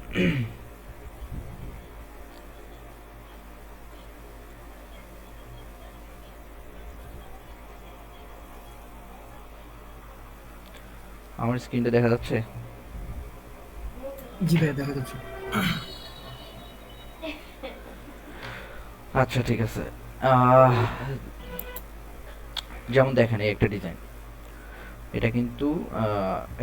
আমার স্ক্রিনটা দেখা যাচ্ছে? জি ভাইয়া দেখা যাচ্ছে। আচ্ছা ঠিক আছে। আহ, যেমন দেখেন এই একটা ডিজাইন, এটা কিন্তু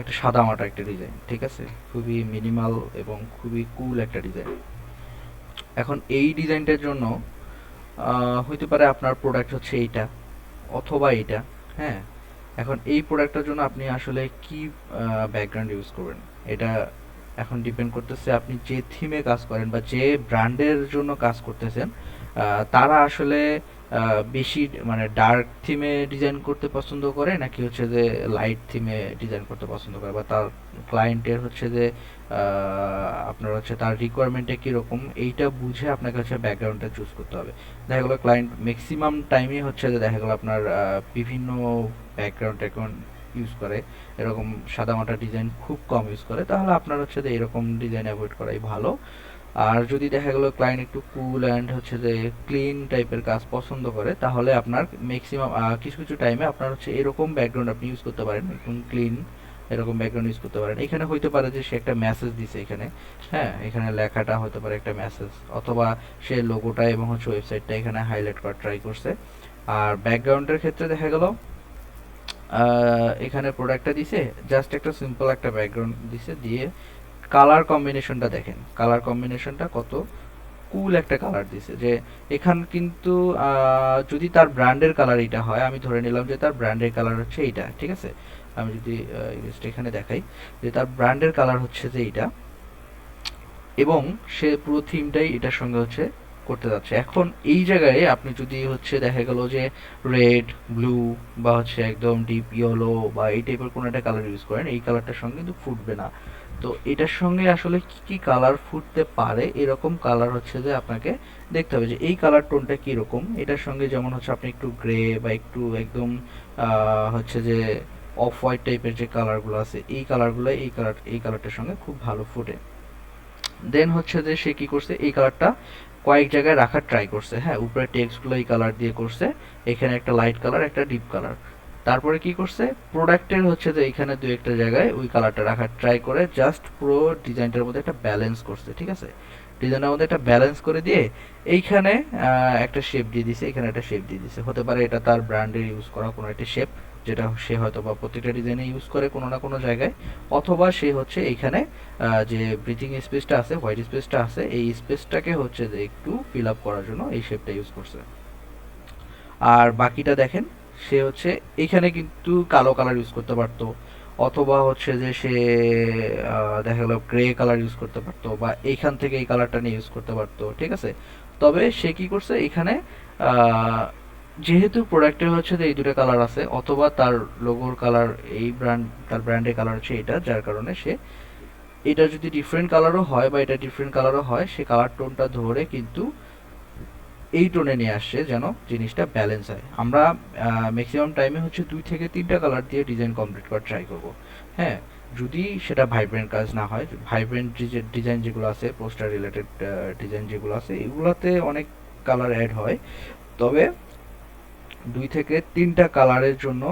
একটা সাদামাটা একটা ডিজাইন, ঠিক আছে, খুবই মিনিমাল এবং খুবই কুল একটা ডিজাইন। এখন এই ডিজাইনটার জন্য হইতে পারে আপনার প্রোডাক্ট হচ্ছে এইটা অথবা এইটা। হ্যাঁ, এখন এই প্রোডাক্টটার জন্য আপনি আসলে কি ব্যাকগ্রাউন্ড ইউজ করবেন, এটা এখন ডিপেন্ড করতেছে আপনি যে থিমে কাজ করেন বা যে ব্র্যান্ডের জন্য কাজ করতেছেন। তারা আসলে বেশি মানে ডার্ক থিমে ডিজাইন করতে পছন্দ করে নাকি হচ্ছে যে লাইট থিমে ডিজাইন করতে পছন্দ করে, বা তার ক্লায়েন্টের হচ্ছে যে আপনার হচ্ছে তার রিকোয়ারমেন্টটা কীরকম, এইটা বুঝে আপনাকে হচ্ছে ব্যাকগ্রাউন্ডটা চুজ করতে হবে। দেখা গেলো ক্লায়েন্ট ম্যাক্সিমাম টাইমই হচ্ছে যে দেখা গেলো আপনার বিভিন্ন ব্যাকগ্রাউন্ড ট্যাকগ্রাউন্ড ইউজ করে, এরকম সাদামাটা ডিজাইন খুব কম ইউজ করে, তাহলে আপনার হচ্ছে যে এরকম ডিজাইন অ্যাভয়েড করাই ভালো। আর যদি দেখা গেলো ক্লায়েন্ট একটু কুল অ্যান্ড হচ্ছে যে ক্লিন টাইপের কাজ পছন্দ করে, তাহলে আপনার ম্যাক্সিমাম কিছু কিছু টাইমে আপনার হচ্ছে এরকম ব্যাকগ্রাউন্ড আপনি ইউজ করতে পারেন, একদম ক্লিন এরকম ব্যাকগ্রাউন্ড ইউজ করতে পারেন। এখানে হইতে পারে যে সে একটা মেসেজ দিছে এখানে, হ্যাঁ, এখানে লেখাটা হতে পারে একটা মেসেজ, অথবা সে লোগোটা এবং হচ্ছে ওয়েবসাইটটা এখানে হাইলাইট করার ট্রাই করছে। আর ব্যাকগ্রাউন্ডের ক্ষেত্রে দেখা গেল এখানে প্রোডাক্টটা দিছে, জাস্ট একটা সিম্পল একটা ব্যাকগ্রাউন্ড দিছে, দিয়ে কালার কম্বিনেশনটা দেখেন, কালার কম্বিনেশনটা কত কুল একটা কালার দিছে। যে এখান কিন্তু যদি তার ব্র্যান্ডের কালার এইটা হয়, আমি ধরে নিলাম যে তার ব্র্যান্ডের কালার হচ্ছে এইটা, ঠিক আছে, আমি যদি এখানে দেখাই যে তার ব্র্যান্ডের কালার হচ্ছে যে এইটা, এবং সে পুরো থিমটাই এটার সঙ্গে হচ্ছে করতে যাচ্ছে। এখন এই জায়গায় আপনি যদি হচ্ছে দেখা গেল যে রেড, ব্লু বা হচ্ছে একদম ডিপ ইয়েলো বা এই টাইপের কোনো একটা কালার ইউজ করেন, এই কালারটার সঙ্গে কিন্তু ফুটবে না। তো এটার সঙ্গে আসলে কি কি কালার ফুটতে পারে, এরকম কালার হচ্ছে যে আপনাকে দেখতে হবে যে এই কালার টোনটা কীরকম এটার সঙ্গে। যেমন হচ্ছে আপনি একটু গ্রে বা একটু একদম হচ্ছে যে অফ হোয়াইট টাইপের যে কালারগুলো আছে, এই কালারগুলো এই কালারটার সঙ্গে খুব ভালো ফুটে। দেন হচ্ছে যে সে কি করছে, এই কালারটা কয়েক জায়গায় রাখার ট্রাই করছে। হ্যাঁ, উপরে টেক্সটগুলো এই কালার দিয়ে করছে, এখানে একটা লাইট কালার একটা ডিপ কালার। তারপরে কি করছে, প্রোডাক্টের হচ্ছে যে এখানে দু একটা জায়গায় ওই কালারটা রাখার ট্রাই করে জাস্ট পুরো ডিজাইনটার মধ্যে একটা ব্যালেন্স করছে, ঠিক আছে, ডিজাইনের মধ্যে একটা ব্যালেন্স করে দিয়ে এইখানে একটা শেপ দিয়ে দিছে, এখানে একটা শেপ দিয়ে দিছে। হতে পারে এটা তার ব্র্যান্ডের ইউজ করা কোনো একটা শেপ, যেটা সে হয়তো বা প্রত্যেকটা ডিজাইনে ইউজ করে কোনো না কোনো জায়গায়, অথবা সে হচ্ছে এইখানে যে ব্রিথিং স্পেসটা আছে, হোয়াইট স্পেসটা আছে, এই স্পেসটাকে হচ্ছে যে একটু ফিল আপ করার জন্য এই শেপটা ইউজ করছে। আর বাকিটা দেখেন, সে হচ্ছে এখানে কিন্তু কালো কালার ইউজ করতে পারতো, অথবা হচ্ছে যে সে দেখা গেল গ্রে কালার ইউজ করতে পারতো, বা এইখান থেকে এই কালারটা নিয়ে ইউজ করতে পারতো, ঠিক আছে। তবে সে কি করছে এখানে আহ, যেহেতু প্রোডাক্টের হচ্ছে যে এই দুটো কালার আছে, অথবা তার লোগোর কালার, এই ব্র্যান্ড তার ব্র্যান্ডের কালার হচ্ছে এটা, যার কারণে সে এটা যদি ডিফারেন্ট কালারও হয় বা এটা ডিফারেন্ট কালারও হয়, সে কালার টোনটা ধরে কিন্তু এই টোনে নিয়ে আসছে যেন জিনিসটা ব্যালেন্স হয়। আমরা ম্যাক্সিমাম টাইমে হচ্ছে 2 থেকে 3টা কালার দিয়ে ডিজাইন কমপ্লিট করার ট্রাই করব। হ্যাঁ, যদি সেটা ভাইব্রেন্ট কাজ না হয়, ভাইব্রেন্ট ডিজাইন যেগুলো আছে, পোস্টার রিলেটেড ডিজাইন যেগুলো আছে, এগুলোতে অনেক কালার অ্যাড হয়। তবে 2 থেকে 3টা কালারের জন্য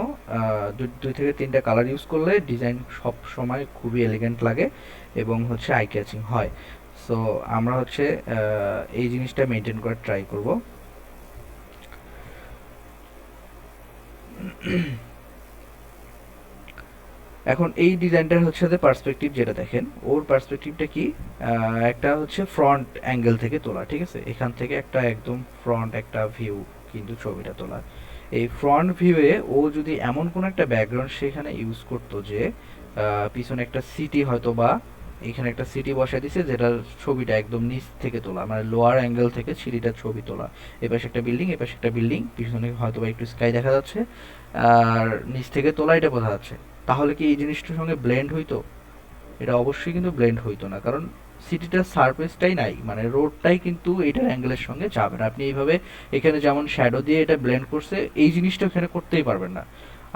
2 থেকে 3টা কালার ইউজ করলে ডিজাইন সব সময় খুবই এলিগেন্ট লাগে এবং হচ্ছে আই ক্যাচিং হয়। সো আমরা হচ্ছে এই জিনিসটা মেনটেন করার ট্রাই করব। এখন এই ডিজাইনটার হচ্ছে যে পার্সপেক্টিভ যেটা দেখেন, ওর পার্সপেক্টিভটা কি, একটা হচ্ছে ফ্রন্ট অ্যাঙ্গেল থেকে তোলা, ঠিক আছে, এখান থেকে একটা একদম ফ্রন্ট একটা ভিউ কিন্তু ছবিটা তোলা। এই ফ্রন্ট ভিউয়ে ও যদি এমন কোনো একটা ব্যাকগ্রাউন্ড সেখানে ইউজ করতো যে পিছনে একটা সিটি হয়তো বা এখানে একটা সিটি বসায় দিছে, যেটা ছবিটা একদম নিচ থেকে তোলা, মানে লোয়ার অ্যাঙ্গেল থেকে সিটিটার ছবি তোলা, এপাশে একটা বিল্ডিং এপাশে একটা বিল্ডিং, পিছনে হয়তো বা একটু স্কাই দেখা যাচ্ছে, আর নিচ থেকে তোলা এটা বোঝা যাচ্ছে। তাহলে কি এই জিনিসটার সঙ্গে ব্লেন্ড হইতো? এটা অবশ্যই কিন্তু ব্লেন্ড হইতো না, কারণ সিটিটার সারফেসটাই নাই, মানে রোডটাই কিন্তু এটার অ্যাঙ্গেলের সঙ্গে যাবে না। আপনি এইভাবে এখানে যেমন শ্যাডো দিয়ে এটা ব্লেন্ড করছে, এই জিনিসটা এখানে করতেই পারবেন না।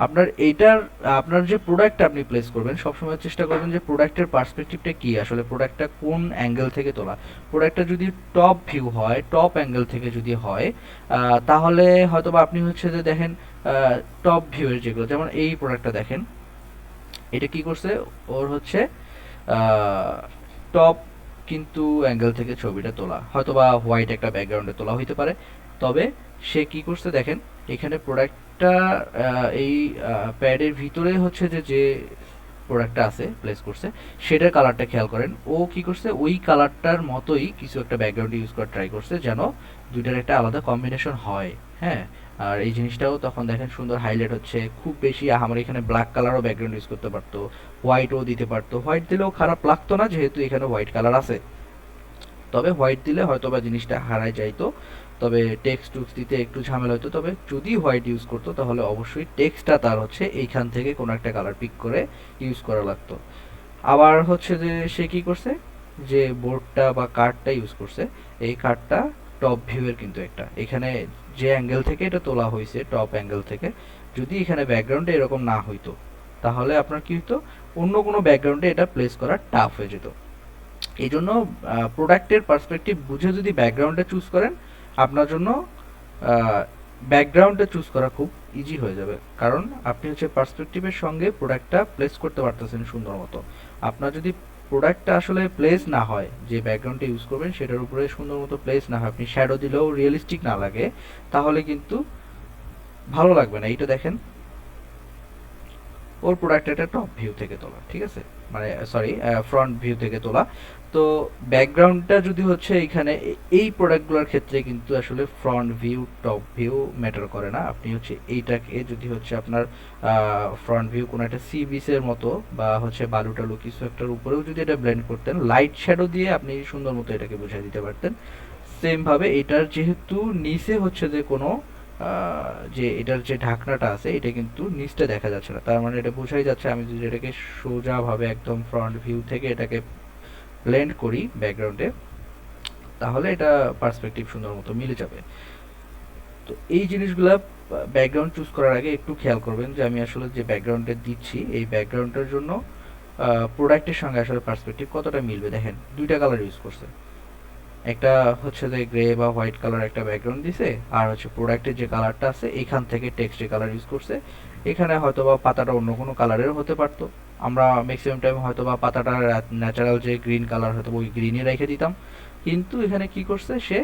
আপনার এইটার আপনার যে প্রোডাক্টটা আপনি প্লেস করবেন সবসময় চেষ্টা করবেন যে প্রোডাক্টের পার্সপেক্টিভটা কি, আসলে প্রোডাক্টটা কোন অ্যাঙ্গেল থেকে তোলা। প্রোডাক্টটা যদি টপ ভিউ হয়, টপ অ্যাঙ্গেল থেকে যদি হয়, তাহলে হয়তো বা আপনি হচ্ছে যে দেখেন টপ ভিউয়ের যেগুলো, যেমন এই প্রোডাক্টটা দেখেন, এটা কি করছে, ওর হচ্ছে টপ কিন্তু অ্যাঙ্গেল থেকে ছবিটা তোলা, হয়তো বা হোয়াইট একটা ব্যাকগ্রাউন্ডে তোলা হইতে পারে। তবে সে কি করছে দেখেন, এখানে প্রোডাক্টটা এই প্যাডের ভিতরে হচ্ছে যে যে প্রোডাক্টটা আছে প্লেস করছে সেটার কালারটা খেয়াল করেন। ও কি করছে, ওই কালারটার মতোই কিছু একটা ব্যাকগ্রাউন্ড ইউজ করার ট্রাই করছে যেন দুইটার একটা আলাদা কম্বিনেশন হয়। হ্যাঁ, আর এই জিনিসটাও তখন দেখেন সুন্দর হাইলাইট হচ্ছে। খুব বেশি আমার এখানে ব্ল্যাক কালারও ব্যাকগ্রাউন্ড ইউজ করতে পারতো, হোয়াইটও দিতে পারতো, হোয়াইট দিলেও খারাপ লাগতো না যেহেতু এখানে হোয়াইট কালার আছে। তবে হোয়াইট দিলে হয়তো বা জিনিসটা হারায় যাইতো, তবে টেক্সট টুক্স দিতে একটু ঝামেলা হতো। তবে যদি হোয়াইট ইউজ করতো তাহলে অবশ্যই টেক্সটটা তার হচ্ছে এইখান থেকে কোনো একটা কালার পিক করে ইউজ করা লাগতো। আবার হচ্ছে যে সে কি করছে, যে বোর্ডটা বা কার্ডটা ইউজ করছে, এই কার্ডটা টপ ভিউয়ের কিন্তু একটা, এখানে যে অ্যাঙ্গেল থেকে এটা তোলা হয়েছে টপ অ্যাঙ্গেল থেকে, যদি এখানে ব্যাকগ্রাউন্ডে এরকম না হইতো তাহলে আপনার কি হতো, অন্য কোনো ব্যাকগ্রাউন্ডে এটা প্লেস করা টাফ হয়ে যেত। এই জন্য প্রোডাক্টের পার্সপেক্টিভ বুঝে যদি ব্যাকগ্রাউন্ডে চুজ করেন, আপনার জন্য ব্যাকগ্রাউন্ডে চুজ করা খুব ইজি হয়ে যাবে, কারণ আপনি হচ্ছে পার্সপেক্টিভের সঙ্গে প্রোডাক্টটা প্লেস করতে পারতেছেন সুন্দর মতো। আপনার যদি প্রোডাক্টটা আসলে প্লেস না হয়, যে ব্যাকগ্রাউন্ডটা ইউজ করবেন সেটার উপরে সুন্দর মতো প্লেস না হয়, আপনি শ্যাডো দিলেও রিয়েলিস্টিক না লাগে, তাহলে কিন্তু ভালো লাগবে না। এইটা দেখেন, ওর প্রোডাক্ট এটা টপ ভিউ থেকে তোলা, ঠিক আছে, মানে সরি ফ্রন্ট ভিউ থেকে তোলা। তো ব্যাকগ্রাউন্ডটা যদি হচ্ছে এখানে এই প্রোডাক্টগুলোর ক্ষেত্রে কিন্তু আসলে front view top view matter করে না। আপনি হচ্ছে এইটাকে যদি হচ্ছে আপনার ফ্রন্ট ভিউ কোনো একটা সি বিচের মতো বা হচ্ছে বালু টালু কিছু একটার উপরেও যদি এটা ব্লেন্ড করতেন, লাইট শ্যাডো দিয়ে আপনি সুন্দর মতো এটাকে বুঝিয়ে দিতে পারতেন। সেম ভাবে এটার যেহেতু নিচে হচ্ছে যে কোনো যে এটার যে ঢাকনাটা আছে এটা কিন্তু নিচটা দেখা যাচ্ছে না, তার মানে এটা বোঝাই যাচ্ছে আমি যদি এটাকে সোজাভাবে একদম ফ্রন্ট ভিউ থেকে এটাকে ব্লেন্ড করি ব্যাকগ্রাউন্ডে, তাহলে এটা পার্সপেক্টিভ সুন্দর মতো মিলে যাবে। তো এই জিনিসগুলা ব্যাকগ্রাউন্ড চুজ করার আগে একটু খেয়াল করবেন যে আমি আসলে যে ব্যাকগ্রাউন্ডে দিচ্ছি এই ব্যাকগ্রাউন্ডের জন্য প্রোডাক্টের সঙ্গে আসলে পার্সপেক্টিভ কতটা মিলবে। দেখেন দুইটা কালার ইউজ করছে, একটা হচ্ছে যে গ্রে বা হোয়াইট কালার একটা ব্যাকগ্রাউন্ড দিছে, আর হচ্ছে প্রোডাক্টের যে কালারটা আছে এখান থেকে টেক্সটের কালার ইউজ করছে। এখানে হয়তো বা পাতাটা অন্য কোনো কালারের হতে পারতো, আমরা ম্যাক্সিমাম টাইম হয়তো বা পাতাটা ন্যাচারাল যে গ্রিন কালার হয়তো ওই গ্রিনই রেখে দিতাম, কিন্তু এখানে কি করছে সে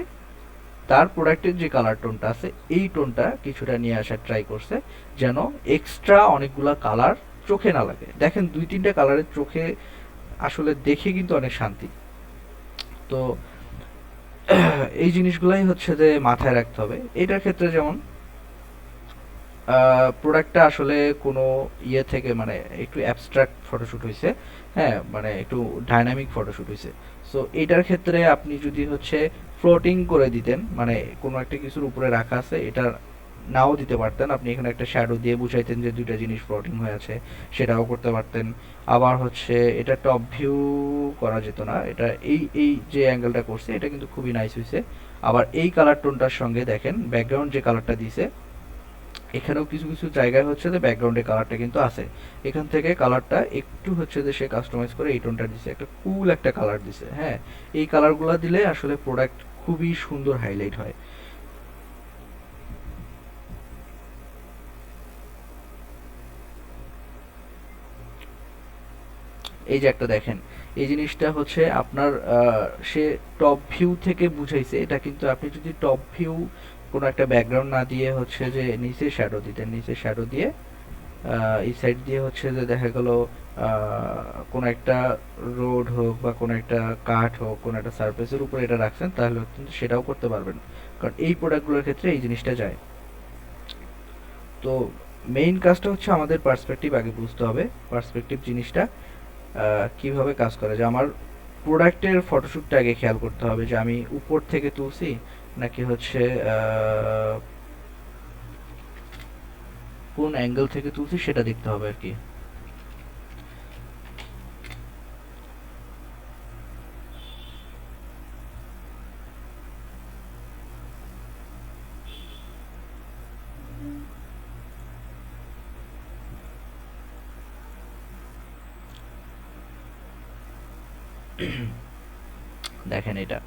তার প্রোডাক্টের যে কালার টোনটা আছে এই টোনটা কিছুটা নিয়ে আসার ট্রাই করছে যেন এক্সট্রা অনেকগুলা কালার চোখে না লাগে। দেখেন দুই তিনটা কালারের চোখে আসলে দেখে কিন্তু অনেক শান্তি। তো এই জিনিসগুলাই হচ্ছে যে মাথায় রাখতে হবে এটার ক্ষেত্রে। যেমন প্রোডাক্টটা আসলে কোনো ইয়ে থেকে মানে একটু অ্যাবস্ট্রাক্ট ফটোশ্যুট হয়েছে, হ্যাঁ মানে একটু ডাইনামিক ফটোশ্যুট হয়েছে। সো এটার ক্ষেত্রে আপনি যদি হচ্ছে ফ্লোটিং করে দিতেন, মানে কোনো একটা কিছুর উপরে রাখা আছে এটা নাও দিতে পারতেন, আপনি এখানে একটা শ্যাডো দিয়ে বুঝাইতেন যে দুইটা জিনিস ফ্লোটিং হয়ে আছে, সেটাও করতে পারতেন। আবার হচ্ছে এটা টপ ভিউ করা যেত না, এটা এই এই যে অ্যাঙ্গেলটা করছে এটা কিন্তু খুবই নাইস হয়েছে। আবার এই কালার টোনটার সঙ্গে দেখেন ব্যাকগ্রাউন্ড যে কালারটা দিছে, এখানেও কিছু কিছু জায়গায় হচ্ছে যে ব্যাকগ্রাউন্ডের কালারটা কিন্তু আছে, এখান থেকে কালারটা একটু হচ্ছে যে সে কাস্টমাইজ করে এই টোনটা দিছে, একটা কুল একটা কালার দিছে। হ্যাঁ, এই কালারগুলো দিলে আসলে প্রোডাক্ট খুবই সুন্দর হাইলাইট হয়। এই যে একটা দেখেন, এই জিনিসটা হচ্ছে আপনার সে টপ ভিউ থেকে বুঝাইছে, এটা কিন্তু আপনি যদি টপ ভিউ কোনো একটা ব্যাকগ্রাউন্ড না দিয়ে হচ্ছে যে নিচে শ্যাডো দিতেন, নিচে শ্যাডো দিয়ে এই সাইড দিয়ে হচ্ছে যে দেখা গেল কোনো একটা রোড হোক বা কোনো একটা কাঠ হোক কোনো একটা সারফেসের উপরে এটা রাখছেন, তাহলে কিন্তু সেটাও করতে পারবেন, কারণ এই প্রোডাক্টগুলোর ক্ষেত্রে এই জিনিসটা যায়। তো মেইন কাজটা হচ্ছে আমাদের পার্সপেক্টিভ আগে বুঝতে হবে, পার্সপেক্টিভ জিনিসটা কিভাবে কাজ করে, যে আমার প্রোডাক্টের ফটোশ্যুটটা আগে খেয়াল করতে হবে যে আমি উপর থেকে তুলছি নাকি হচ্ছে কোন অ্যাঙ্গেল থেকে তুলছি সেটা দেখতে হবে আর কি। দেখেন এটা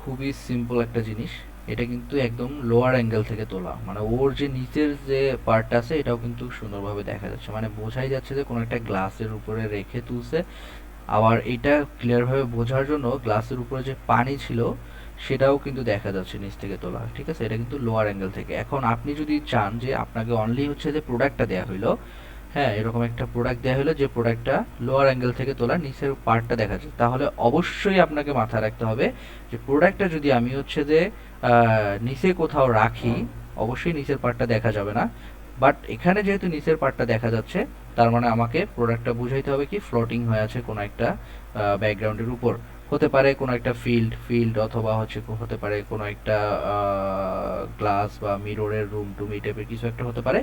খুবই সিম্পল একটা জিনিস। এটা কিন্তু একদম লোয়ার অ্যাঙ্গেল থেকে তোলা, মানে ওর যে নিচের যে পার্টটা আছে এটাও কিন্তু সুন্দরভাবে দেখা যাচ্ছে, মানে বোঝাই যাচ্ছে যে কোনো একটা গ্লাসের উপরে রেখে তুলছে। আবার এটা ক্লিয়ারভাবে বোঝার জন্য গ্লাসের উপরে যে পানি ছিল সেটাও কিন্তু দেখা যাচ্ছে নিচ থেকে তোলা, ঠিক আছে? এটা কিন্তু লোয়ার অ্যাঙ্গেল থেকে। এখন আপনি যদি চান যে আপনাকে অনলি হচ্ছে যে প্রোডাক্টটা দেওয়া হইলো, হ্যাঁ এরকম একটা প্রোডাক্ট দেওয়া হলো যে প্রোডাক্টটা লোয়ার অ্যাঙ্গেল থেকে তোলা, নিচের পার্টটা দেখা যায়, তাহলে অবশ্যই আপনাকে মাথায় রাখতে হবে যে প্রোডাক্টটা যদি আমি হচ্ছে যে নিচে কোথাও রাখি, অবশ্যই নিচের পার্টটা দেখা যাবে না। বাট এখানে যেহেতু নিচের পার্টটা দেখা যাচ্ছে, তার মানে আমাকে প্রোডাক্টটা বুঝাইতে হবে কি ফ্লোটিং হয়ে আছে কোনো একটা ব্যাকগ্রাউন্ডের উপর। হতে পারে কোনো একটা ফিল্ড অথবা হচ্ছে হতে পারে কোনো একটা গ্লাস বা মিররের রুম টুম এই টাইপের কিছু একটা হতে পারে।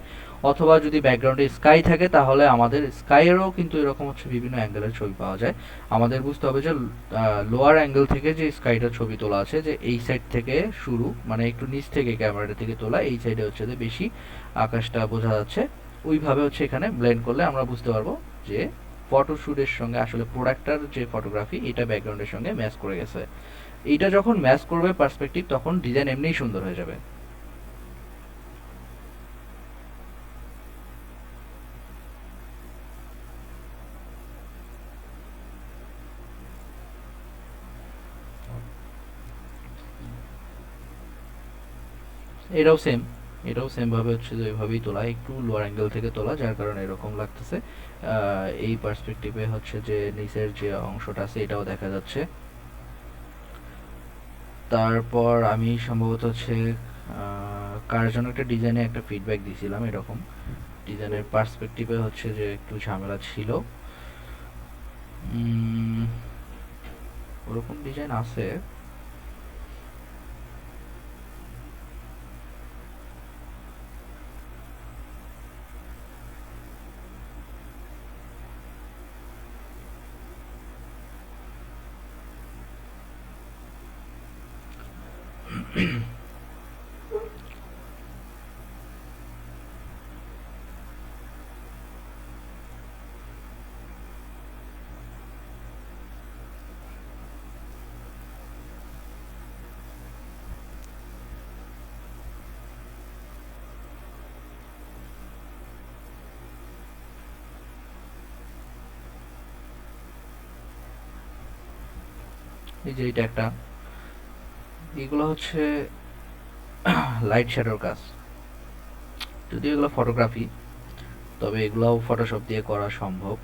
অথবা যদি ব্যাকগ্রাউন্ডে স্কাই থাকে তাহলে আমাদের স্কাইয়েরও কিন্তু এরকম হচ্ছে বিভিন্ন অ্যাঙ্গেলের ছবি পাওয়া যায়। আমাদের বুঝতে হবে যে লোয়ার অ্যাঙ্গেল থেকে যে স্কাইটার ছবি তোলা আছে, যে এই সাইড থেকে শুরু, মানে একটু নিচ থেকে ক্যামেরাটা থেকে তোলা, এই সাইডে হচ্ছে যে বেশি আকাশটা বোঝা যাচ্ছে। ওইভাবে হচ্ছে এখানে ব্লেন্ড করলে আমরা বুঝতে পারবো যে ফটোশুটের সঙ্গে আসলে প্রোডাক্টটার যে ফটোগ্রাফি এটা ব্যাকগ্রাউন্ডের সঙ্গে ম্যাচ করে গেছে। এইটা যখন ম্যাচ করবে পার্সপেক্টিভ, তখন ডিজাইন এমনিই সুন্দর হয়ে যাবে। এটাও সেম, এটাও সেম ভাবে হচ্ছে যে ওইভাবেই তোলা, একটু লোয়ার অ্যাঙ্গেল থেকে তোলা, যার কারণে এরকম লাগতেছে। এই পার্সপেক্টিভে হচ্ছে যে নিচের যে অংশটা আছে এটাও দেখা যাচ্ছে। তারপর আমি সম্ভবত হচ্ছে কার জন্য একটা ডিজাইনে একটা ফিডব্যাক দিয়েছিলাম, এরকম ডিজাইনের পার্সপেক্টিভে হচ্ছে যে একটু ঝামেলা ছিল। ওরকম ডিজাইন আছে। এই যে এটা একটা, এগুলো হচ্ছে লাইট শ্যাডোর কাজ, যদি এগুলো ফটোগ্রাফি, তবে এগুলাও ফটোশপ দিয়ে করা সম্ভব।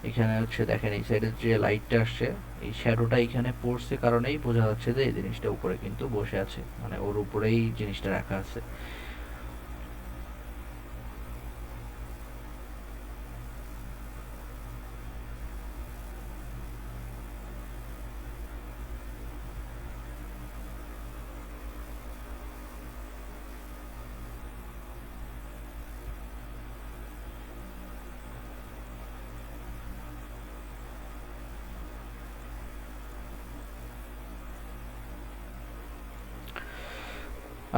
এখানে হচ্ছে দেখেন এই সাইডের যে লাইটটা আসছে, এই শ্যাডোটা এখানে পড়ছে কারণেই বোঝা যাচ্ছে যে এই জিনিসটা উপরে কিন্তু বসে আছে, মানে ওর উপরেই জিনিসটা রাখা আছে।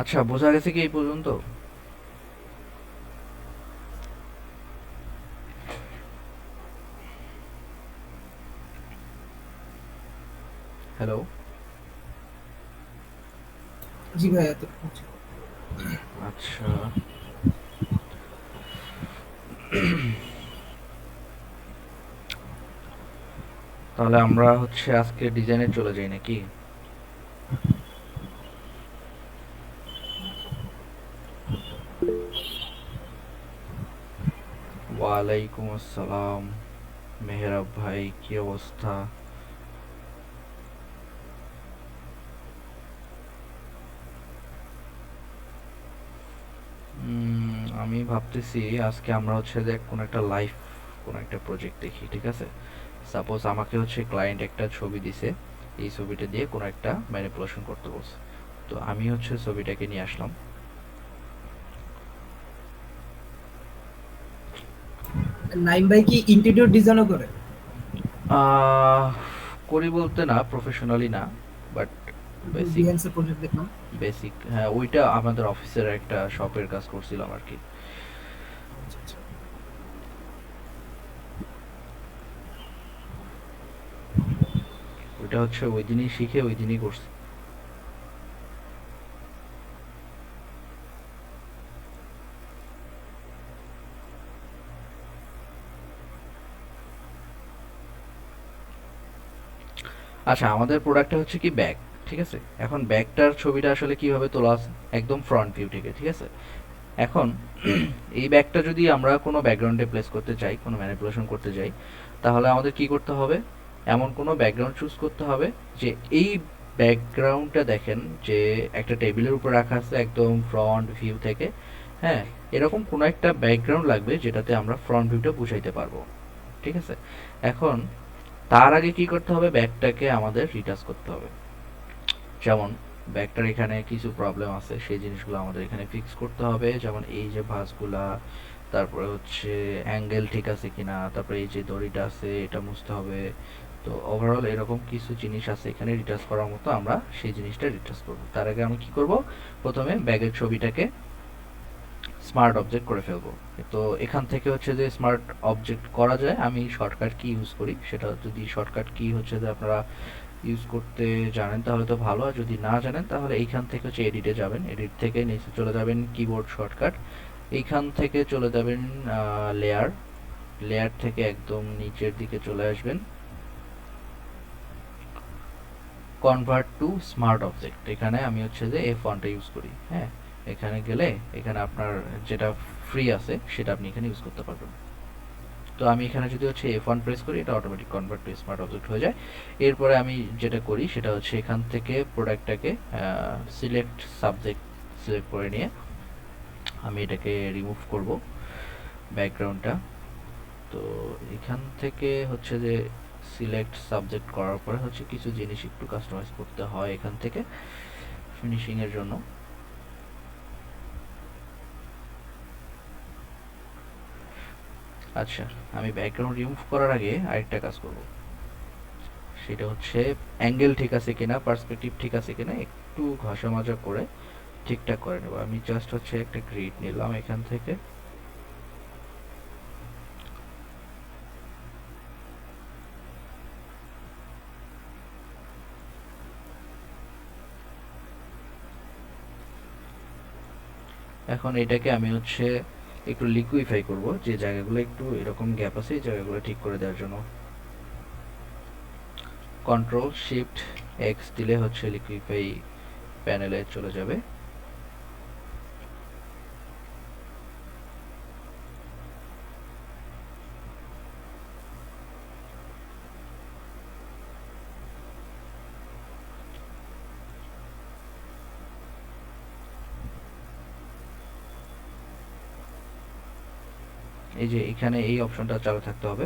আচ্ছা, বোঝা গেছে কি এই পর্যন্ত? হ্যালো? জি ভাই, এতটুকু। আচ্ছা, তাহলে আমরা হচ্ছে আজকে ডিজাইনে চলে যাই নাকি? ওয়ালাইকুম আসসালাম মেহরাব ভাই, কি অবস্থা? আমি ভাবতেছি আজকে আমরা হচ্ছে যে কোনো একটা লাইভ কোনো একটা প্রজেক্ট দেখি, ঠিক আছে? সাপোজ আমাকে হচ্ছে ক্লায়েন্ট একটা ছবি দিছে, এই ছবিটা দিয়ে কোনো একটা ম্যানিপুলেশন করতে বলছে, তো আমি হচ্ছে ছবিটাকে নিয়ে আসলাম। নাইম ভাই কি ইন্টেরিয়র ডিজাইনও করে? আহ, করি বলতে না, প্রফেশনালি না, বাট বেসিক, বিহেন্সের প্রজেক্ট দেখলাম। বেসিক, হ্যাঁ ওইটা আমাদের অফিসের একটা শপের কাজ করছিলাম আর কি। আচ্ছা, আচ্ছা। ওইটা হচ্ছে ওই দিনই শিখে ওই দিনই করছি। আচ্ছা, আমাদের প্রোডাক্টটা হচ্ছে কি ব্যাগ, ঠিক আছে। এখন ব্যাগটার ছবিটা আসলে কিভাবে তোলা আছে, একদম ফ্রন্ট ভিউ থেকে, ঠিক আছে। এখন এই ব্যাগটা যদি আমরা কোনো ব্যাকগ্রাউন্ডে প্লেস করতে চাই, কোনো ম্যানিপুলেশন করতে চাই, তাহলে আমাদের কি করতে হবে, এমন কোনো ব্যাকগ্রাউন্ড চুজ করতে হবে যে এই ব্যাকগ্রাউন্ডটা দেখেন যে একটা টেবিলের উপর রাখা আছে একদম ফ্রন্ট ভিউ থেকে। হ্যাঁ, এরকম কোনো একটা ব্যাকগ্রাউন্ড লাগবে যেটাতে আমরা ফ্রন্ট ভিউটা বুঝাইতে পারবো, ঠিক আছে। এখন তার আগে কি করতে হবে, ব্যাগটাকে আমাদের রিটাচ করতে হবে। যেমন ব্যাগটার এখানে কিছু প্রবলেম আছে, সেই জিনিসগুলো আমাদের এখানে ফিক্স করতে হবে। যেমন এই যে ভাঁজগুলা, তারপরে হচ্ছে অ্যাঙ্গেল ঠিক আছে কিনা, তারপরে এই যে দড়িটা আছে এটা মুছতে হবে। তো ওভারঅল এরকম কিছু জিনিস আছে এখানে রিটাচ করার মতো, আমরা সেই জিনিসটা রিটাচ করব। তার আগে আমি কি করব, প্রথমে ব্যাগের ছবিটাকে স্মার্ট অবজেক্ট করে ফেলবো। তো এখান থেকে হচ্ছে যে স্মার্ট অবজেক্ট করা যায়, আমি শর্টকাট কি ইউজ করি, সেটা যদি শর্টকাট কি হচ্ছে যে আপনারা ইউজ করতে জানেন তাহলে তো ভালো, আর যদি না জানেন তাহলে এইখান থেকে হচ্ছে এডিটে যাবেন, এডিট থেকে নিচে চলে যাবেন কিবোর্ড শর্টকাট, এইখান থেকে চলে যাবেন লেয়ার, লেয়ার থেকে একদম নিচের দিকে চলে আসবেন কনভার্ট টু স্মার্ট অবজেক্ট। এখানে আমি হচ্ছে যে এই ফন্টটা ইউজ করি। হ্যাঁ, এখানে গেলে এখানে আপনার যেটা ফ্রি আছে সেটা আপনি এখানে ইউজ করতে পারবেন। তো আমি এখানে যদি হচ্ছে F1 প্রেস করি, এটা automatic convert to smart object হয়ে যায়। এরপরে আমি যেটা করি সেটা হচ্ছে এখান থেকে প্রোডাক্টটাকে সিলেক্ট সাবজেক্ট সিলেক্ট করে নিয়ে আমি এটাকে রিমুভ করব ব্যাকগ্রাউন্ডটা। তো এখান থেকে হচ্ছে যে সিলেক্ট সাবজেক্ট করার পরে হচ্ছে কিছু জিনিস একটু কাস্টমাইজ করতে হয় এখান থেকে ফিনিশিং এর জন্য। আচ্ছা, আমি ব্যাকগ্রাউন্ড রিমুভ করার আগে আরেকটা কাজ করব, সেটা হচ্ছে অ্যাঙ্গেল ঠিক আছে কিনা, পার্সপেক্টিভ ঠিক আছে কিনা একটু ঘষা মাজা করে ঠিকঠাক করে নেব। আমি জাস্ট হচ্ছে একটা গ্রিড নিলাম এখান থেকে, এখন এটাকে আমি হচ্ছে একটু লিকুইফাই করব, যে জায়গাগুলো একটু এরকম গ্যাপ আছে এই জায়গাগুলো ঠিক করে দেওয়ার জন্য। কন্ট্রোল শিফট এক্স দিলে হচ্ছে লিকুইফাই প্যানেলে চলে যাবে। এই যে এখানে এই অপশনটা চালু থাকতে হবে।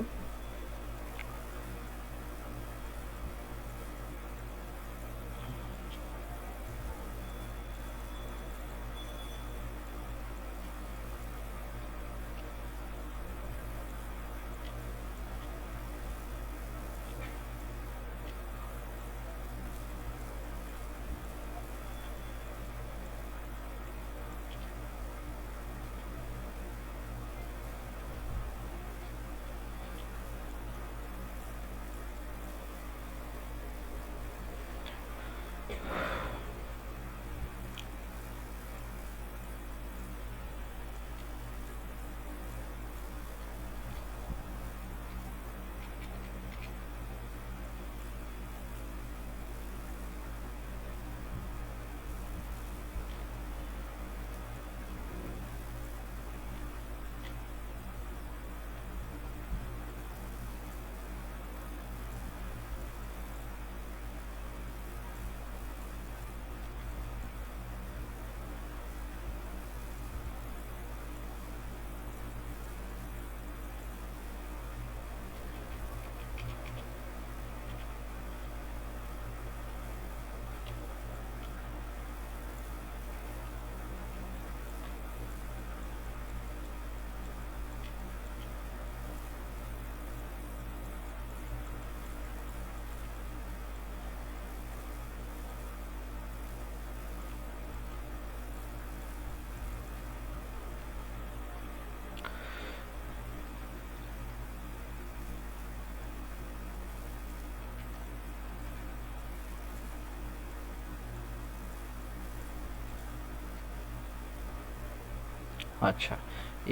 আচ্ছা,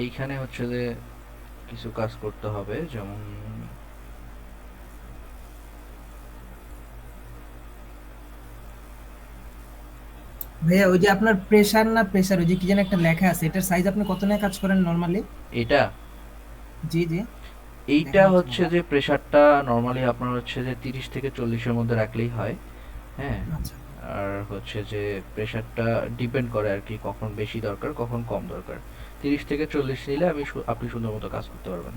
এইখানে হচ্ছে যে কিছু কাজ করতে হবে, যেমন ভাইয়া ওই যে আপনার প্রেসার না প্রেসার ওই যে কি যেন একটা লেখা আছে, এটার সাইজ আপনি কত নিয়ে কাজ করেন নরমালি? এটা জি জি, এইটা দেখা যাচ্ছে না। হচ্ছে যে প্রেসারটা নর্মালি আপনার হচ্ছে যে 30 থেকে 40-এর মধ্যে রাখলেই হয়। হ্যাঁ, আচ্ছা আর হচ্ছে যে প্রেসারটা ডিপেন্ড করে আর কি, কখন বেশি দরকার কখন কম দরকার। 30 থেকে 40 নিলে আপনি সুন্দর মতো কাজ করতে পারবেন।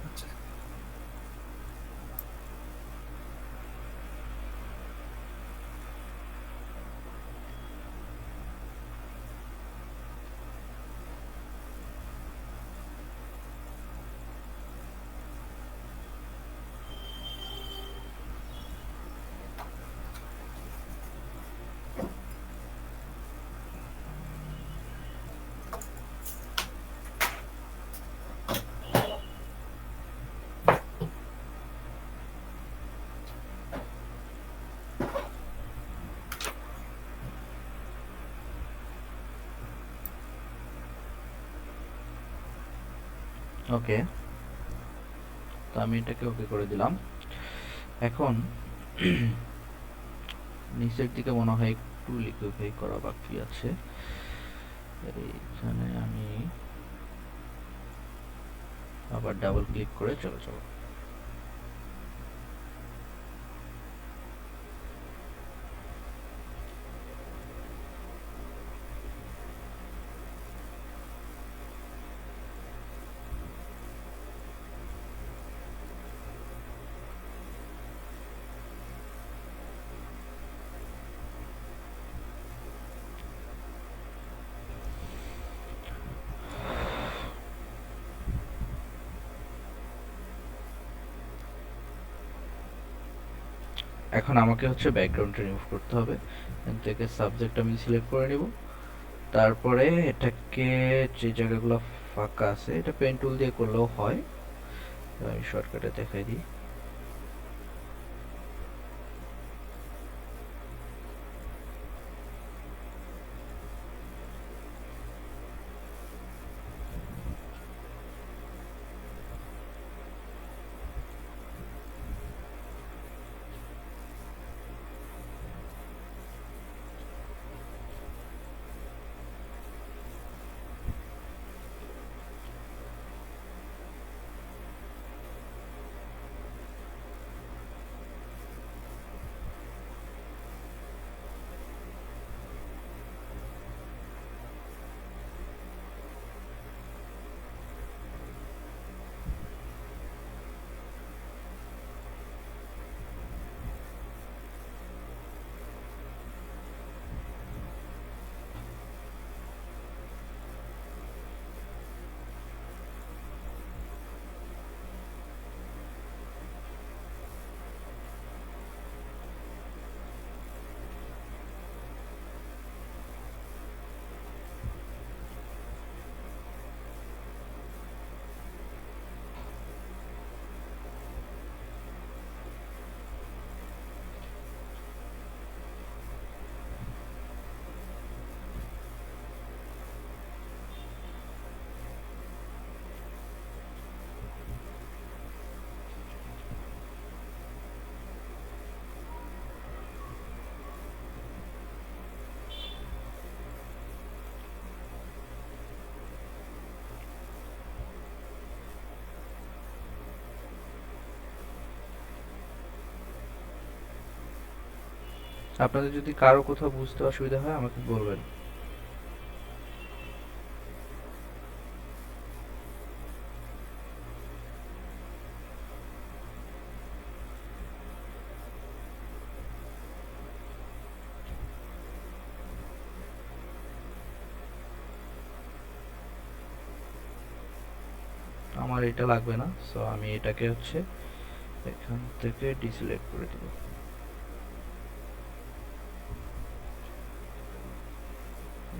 আচ্ছা। ওকে, তো আমি এটাকে ওকে করে দিলাম। এখন নিচের দিকে মনে হয় একটু লিকুইফাই করা বাকি আছে। এইখানে আমি আবার ডাবল ক্লিক করে চলে যাব। এখন আমাকে হচ্ছে ব্যাকগ্রাউন্ডটা রিমুভ করতে হবে। এখান থেকে সাবজেক্ট আমি সিলেক্ট করে নিব। তারপরে এটাকে, যে জায়গাগুলো ফাঁকা আছে, এটা পেন টুল দিয়ে করলেও হয়, আমি শর্টকাটে দেখাই দিই। আপনাদের যদি কারো কোথাও বুঝতে অসুবিধা হয় আমাকে বলবেন। আমার এটা লাগবে না, সো আমি এটাকে হচ্ছে এখান থেকে ডিসিলেক্ট করে দিব।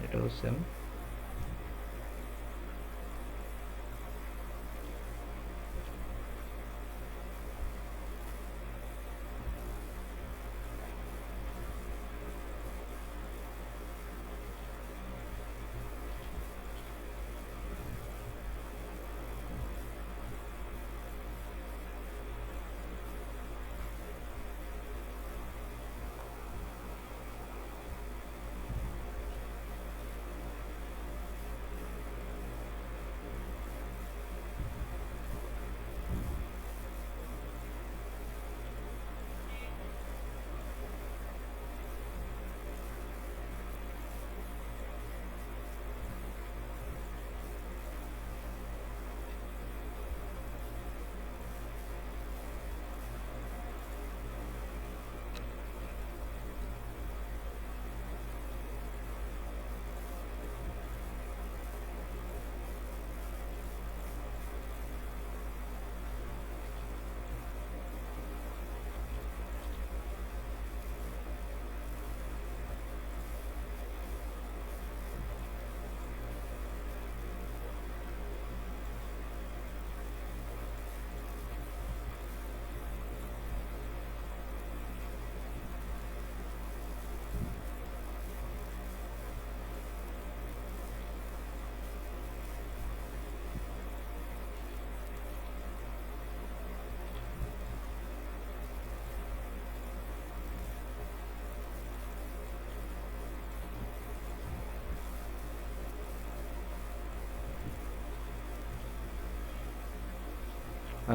এটাও সেম।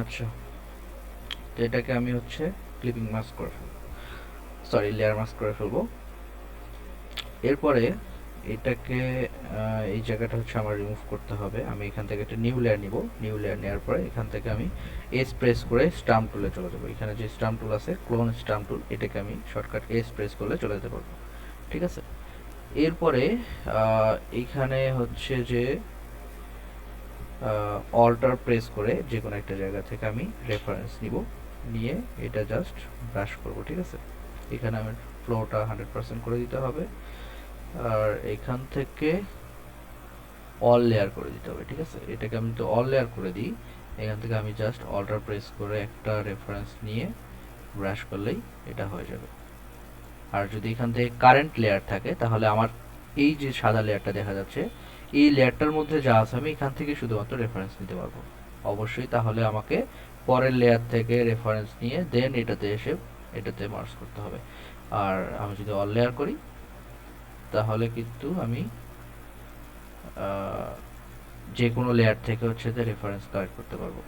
আচ্ছা, তো এটাকে আমি হচ্ছে ক্লিপিং মাস্ক করে ফেলবো, সরি লেয়ার মাস্ক করে ফেলবো। এরপরে এটাকে এই জায়গাটা হচ্ছে আমার রিমুভ করতে হবে। আমি এখান থেকে একটা নিউ লেয়ার নিব, নিউ লেয়ার নেওয়ার পরে এখান থেকে আমি এস প্রেস করে স্টাম্প টুলে চলে যাবো। এখানে যে স্টাম্প টুল আছে, ক্লোন স্টাম্প টুল, এটাকে আমি শর্টকাট এস প্রেস করলে চলে যেতে পারবো। ঠিক আছে, এরপরে এইখানে হচ্ছে যে অল্টার প্রেস করে যে কোনো একটা জায়গা থেকে আমি রেফারেন্স নিব, নিয়ে এটা জাস্ট ব্রাশ করব। ঠিক আছে, এখানে আমি ফ্লোটা 100% করে দিতে হবে, আর এখান থেকে অল লেয়ার করে দিতে হবে। ঠিক আছে, এটাকে আমি তো অল লেয়ার করে দিই, এখান থেকে আমি জাস্ট অল্টার প্রেস করে একটা রেফারেন্স নিয়ে ব্রাশ করলেই এটা হয়ে যাবে। আর যদি এখান থেকে কারেন্ট লেয়ার থাকে তাহলে আমার এই যে সাদা লেয়ারটা দেখা যাচ্ছে, এই লেয়ারটার মধ্যে যা আছে আমি এখান থেকে শুধুমাত্র রেফারেন্স নিতে পারবো অবশ্যই। তাহলে আমাকে পরের লেয়ার থেকে রেফারেন্স নিয়ে দেন এটাতে এসে এটাতে মার্জ করতে হবে। আর আমি যদি অল লেয়ার করি তাহলে কিন্তু আমি যে কোনো লেয়ার থেকে হচ্ছে রেফারেন্স কালেক্ট করতে পারবো।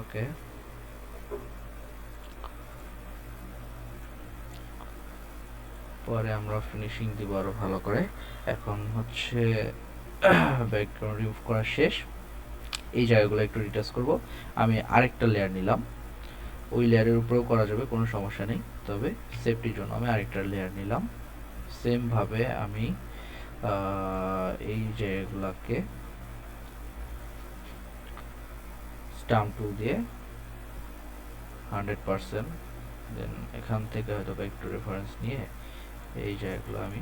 ওকে, পরে আমরা ফিনিশিং দিব আরো ভালো করে। এখন হচ্ছে ব্যাকগ্রাউন্ড রিমুভ করা শেষ, এই জায়গাগুলো একটু রিটাচ করব। আমি আরেকটা লেয়ার নিলাম, ওই লেয়ারের উপরেও করা যাবে, কোনো সমস্যা নেই, তবে সেফটির জন্য আমি আরেকটা লেয়ার নিলাম। সেম ভাবে আমি এই জায়গাগুলোকে স্টাম্প টুল দিয়ে 100%, দেন এখান থেকে হয়তো একটু রেফারেন্স নিয়ে এই জায়গাগুলো আমি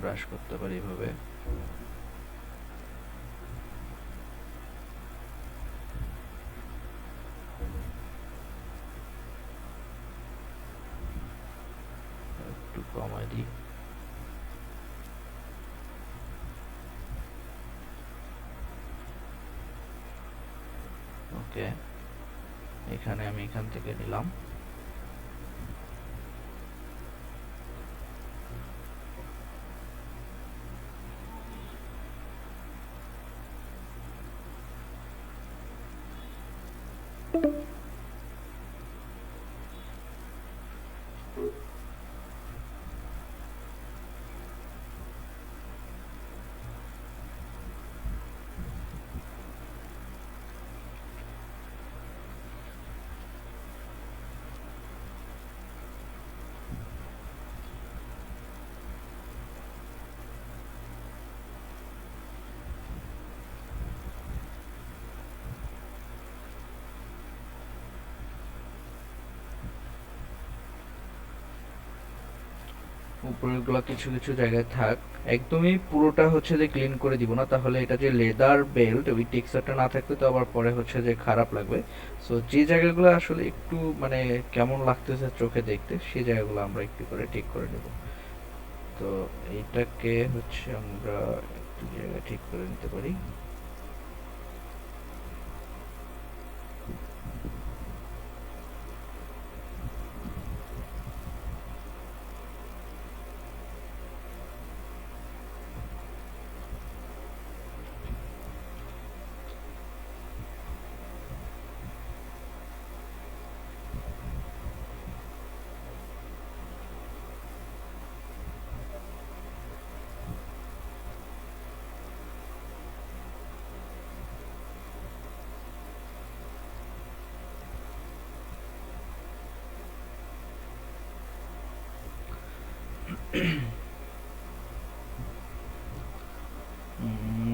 ব্রাশ করতে পারি এভাবে। একটু কমাই দিই। ওকে, এখানে আমি এখান থেকে নিলাম। উপরেরগুলো কিছু কিছু জায়গায় থাক, একদমই পুরোটা হচ্ছে যে ক্লিন করে দিব না, তাহলে এটা যে লেদার বেল্ট ওই টেক্সচারটা না থাকলে তো আবার পরে হচ্ছে যে খারাপ লাগবে। সো যে জায়গাগুলো আসলে একটু মানে কেমন লাগতেছে চোখে দেখতে, সেই জায়গাগুলো আমরা একটু করে ঠিক করে নেব। তো এইটাকে হচ্ছে আমরা একটু জায়গা ঠিক করে নিতে পারি।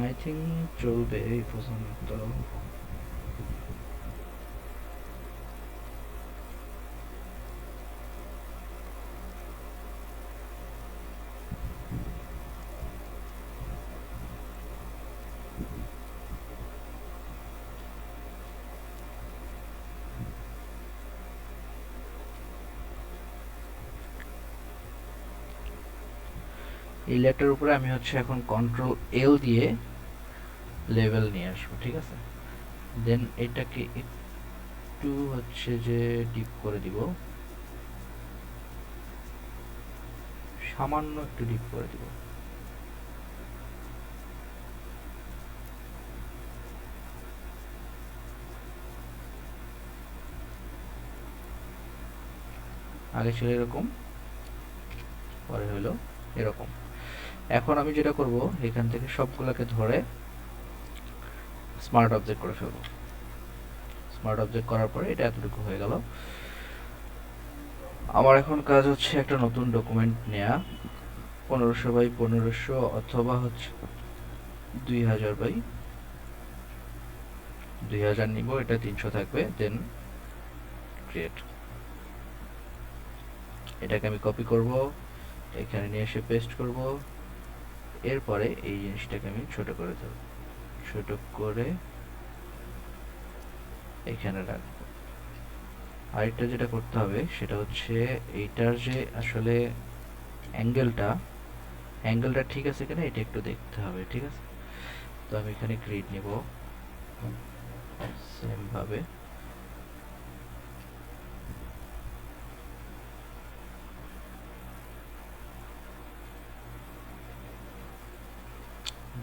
আই থিঙ্ক চলবে এই পর্যন্ত। এই লেয়ারটার উপরে আমি হচ্ছে এখন কন্ট্রোল এল দিয়ে লেভেল নিয়ে আসবো, ঠিক আছে। দেন এটাকে একটু হচ্ছে যে ডিপ করে দিব, সামান্য একটু ডিপ করে দিব। আগে ছিল এরকম, পরে হলো এরকম। এখন আমি যেটা করব, এখান থেকে সবগুলোকে ধরে স্মার্ট অবজেক্ট করে ফেলবো। স্মার্ট অবজেক্ট করার পরে এটা এতটুকু হয়ে গেল। আমার এখন কাজ হচ্ছে একটা নতুন ডকুমেন্ট নেয়া, 1500 বাই 1500 অথবা হচ্ছে 2000 বাই 2000 নিব, এটা 300 থাকবে। দেন ক্রিয়েট, এটাকে আমি কপি করব, এখানে নিয়ে এসে পেস্ট করব। এরপরে এই জিনিসটাকে আমি ছোট করে দেব, ছোট করে এখানে রাখবো। আরেকটা যেটা করতে হবে সেটা হচ্ছে এইটার যে আসলে অ্যাঙ্গেলটা ঠিক আছে কিনা এটা একটু দেখতে হবে, ঠিক আছে। তো আমি এখানে গ্রিড নিব সেম ভাবে,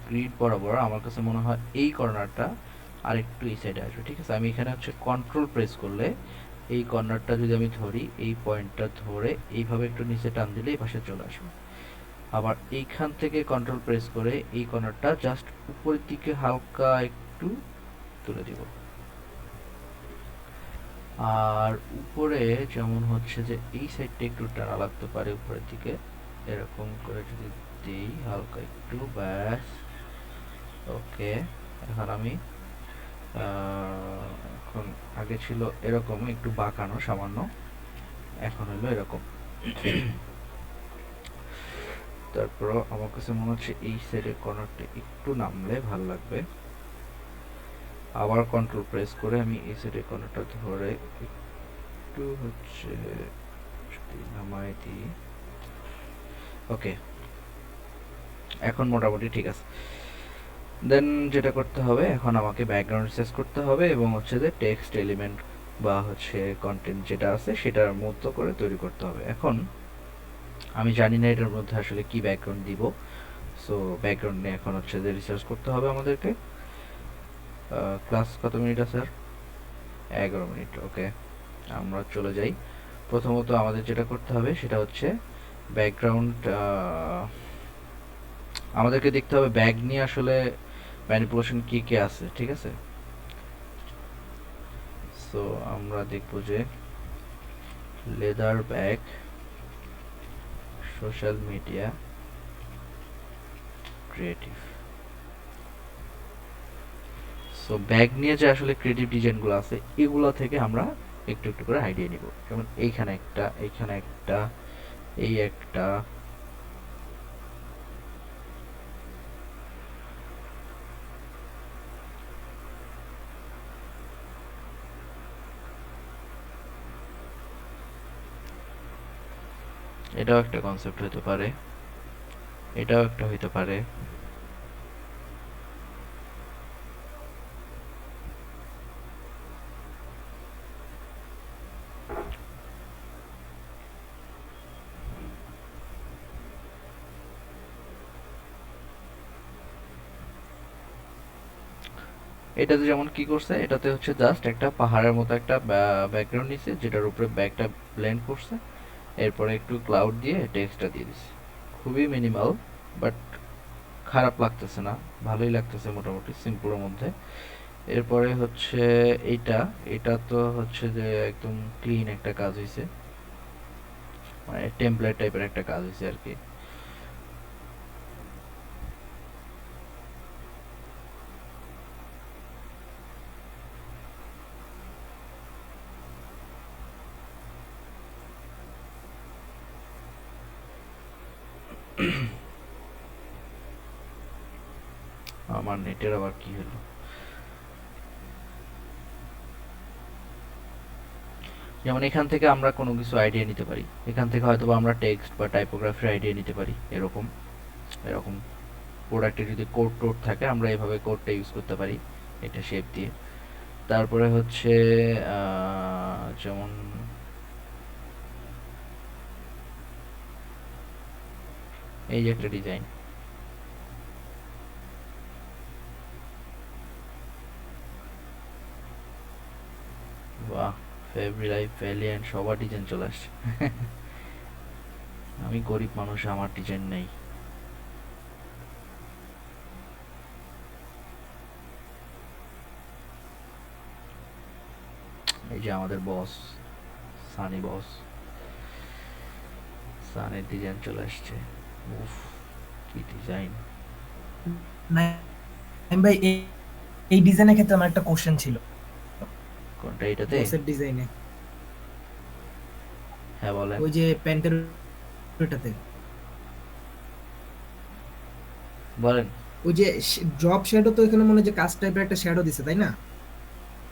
গ্রিড বরাবর আমার কাছে মনে হয় এই কর্নারটা আর একটু এই সাইডে আসবে, ঠিক আছে। আমি এখানে হচ্ছে কন্ট্রোল প্রেস করলে এই কর্নারটা যদি আমি ধরি, এই পয়েন্টটা ধরে এইভাবে একটু নিচে টান দিলে এই পাশে চলে আসবে। আবার এইখান থেকে কন্ট্রোল প্রেস করে এই কর্নারটা জাস্ট উপরের দিকে হালকা একটু তুলে দিব। আর উপরে যেমন হচ্ছে যে এই সাইডটা একটু টানা লাগতে পারে উপরের দিকে, এরকম করে যদি দিই হালকা একটু, ব্যাস। ওকে, এখন আমি এখন আগে ছিল এরকম একটু বাঁকানো সামান্য, এখন হলো এরকম। তারপর আমার কাছে মনে হচ্ছে এই সাইডের কর্নারটা একটু নামলে ভালো লাগবে। আবার কন্ট্রোল প্রেস করে আমি এই সাইডের কর্নারটা ধরে একটু হচ্ছে যদি নামাই দিই, ওকে, এখন মোটামুটি ঠিক আছে। দেন যেটা করতে হবে, এখন আমাকে ব্যাকগ্রাউন্ড রিসার্চ করতে হবে এবং হচ্ছে যে টেক্সট এলিমেন্ট বা হচ্ছে কন্টেন্ট যেটা আছে সেটার মতো করে তৈরি করতে হবে। এখন আমি জানি না এটার মধ্যে আসলে কি ব্যাকগ্রাউন্ড দিব, সো ব্যাকগ্রাউন্ড নিয়ে এখন হচ্ছে যে রিসার্চ করতে হবে আমাদেরকে। ক্লাস কত মিনিট আছে স্যার? 11 মিনিট, ওকে, আমরা চলে যাই। প্রথমত আমাদের যেটা করতে হবে সেটা হচ্ছে ব্যাকগ্রাউন্ড, আমাদেরকে দেখতে হবে ব্যাগ নিয়ে আসলে ম্যানিপুলেশন কি কি আছে, ঠিক আছে। সো আমরা দেখব যে leather bag, social media, creative. So bag নিয়ে যে আসলে ক্রিয়েটিভ ডিজাইনগুলো আছে এগুলো থেকে আমরা একটু একটু করে আইডিয়া নিব। যেমন এইখানে একটা, এইখানে একটা, এই একটা, এটাও একটা কনসেপ্ট হতে পারে, এটাও একটা হইতে পারে। এটাতে যেমন কি করছে, এটাতে হচ্ছে জাস্ট একটা পাহাড়ের মতো একটা ব্যাকগ্রাউন্ড নিছে যেটার উপরে ব্যাগটা ব্লেন্ড করছে, এরপরে একটু ক্লাউড দিয়ে টেক্সটটা দিয়ে দিছে। খুবই মিনিমাল, বাট খারাপ লাগতেছে না, ভালোই লাগতেছে মোটামুটি সিম্পলের মধ্যে। এরপরে হচ্ছে এইটা, এটা তো হচ্ছে যে একদম ক্লিন একটা কাজ হয়েছে, মানে টেমপ্লেট টাইপের একটা কাজ হয়েছে আর কি। আমার নেটের আবার কি হলো? যেমন এখান থেকে আমরা কোনো কিছু আইডিয়া নিতে পারি, এখান থেকে হয়তো বা আমরা টেক্সট বা টাইপোগ্রাফির আইডিয়া নিতে পারি, এরকম। এরকম প্রোডাক্টে যদি কোড টোড থাকে আমরা এভাবে কোডটা ইউজ করতে পারি এটা শেপ দিয়ে। তারপরে হচ্ছে যেমন এই যে একটা ডিজাইন, বাহ, ফেব্রি লাইফ, ভ্যালিয়ান্ট সবার ডিজাইন চলে আসছে। আমি গরিব মানুষ, আমার ডিজাইন নেই। এই যে আমাদের বস, সানি বস, সানের ডিজাইন চলে আসছে। উফ, কি ডিজাইন! নাইম ভাই এই ডিজাইনের ক্ষেত্রে আমার একটা কোশ্চেন ছিল কোনটা, এটাতে? বসের ডিজাইনে। হ্যাঁ বলেন। ওই যে প্যান্টের ওটাতে বলেন। ওই যে ড্রপ শ্যাডো, তো এখানে মনে হয় যে কাস্ট টাইপের একটা শ্যাডো দিছে তাই না?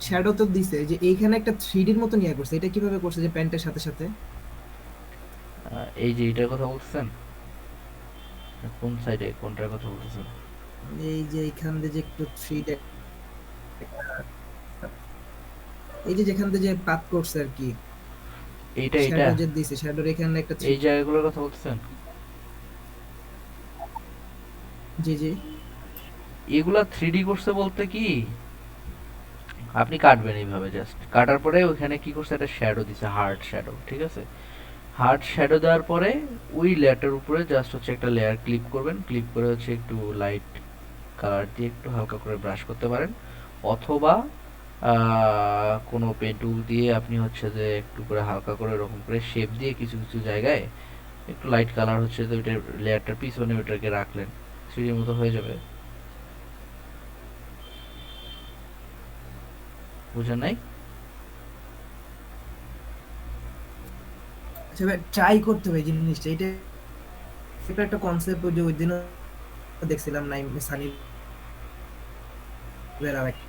শ্যাডো তো দিছে, যে এইখানে একটা 3D এর মতো নিয়ে করছে, এটা কিভাবে করছে যে প্যান্টের সাথে সাথে? এই যে এটার কথা বলছেন, কোন সাইডে কোনটার কথা বলতেছেন? এই যে এইখান দিয়ে যে একটু 3D, এই যে যেখান দিয়ে যে পাত করছে আর কি, এইটা এটা শ্যাডো যে দিছে, শ্যাডোর এখানে একটা এই জায়গাগুলোর কথা বলতেছেন? জি জি এগুলা 3D করছে বলতে কি, আপনি কাটবেন এইভাবে, জাস্ট কাটার পরে ওখানে কি করছে, একটা শ্যাডো দিছে, হার্ড শ্যাডো, ঠিক আছে? হার্ড শ্যাডো দেওয়ার পরে ওই লেয়ারটার উপরে জাস্ট হচ্ছে একটা লেয়ার ক্লিপ করবেন, ক্লিপ করে হচ্ছে একটু লাইট কালার দিয়ে একটু হালকা করে ব্রাশ করতে পারেন, অথবা কোনো পেন টুল দিয়ে আপনি হচ্ছে যে একটু করে হালকা করে এরকম করে শেপ দিয়ে কিছু কিছু জায়গায় একটু লাইট কালার হচ্ছে যে ওইটা লেয়ারটার পিছনে ওইটাকে রাখলেন, থ্রিডির মতো হয়ে যাবে। বুঝেন নাই? আচ্ছা ভাই, ট্রাই করতে হবে এই জিনিসটা। এটা এটা একটা কনসেপ্ট, ওই যে ওই দিনও দেখছিলাম নাইম সানি বেরা একটা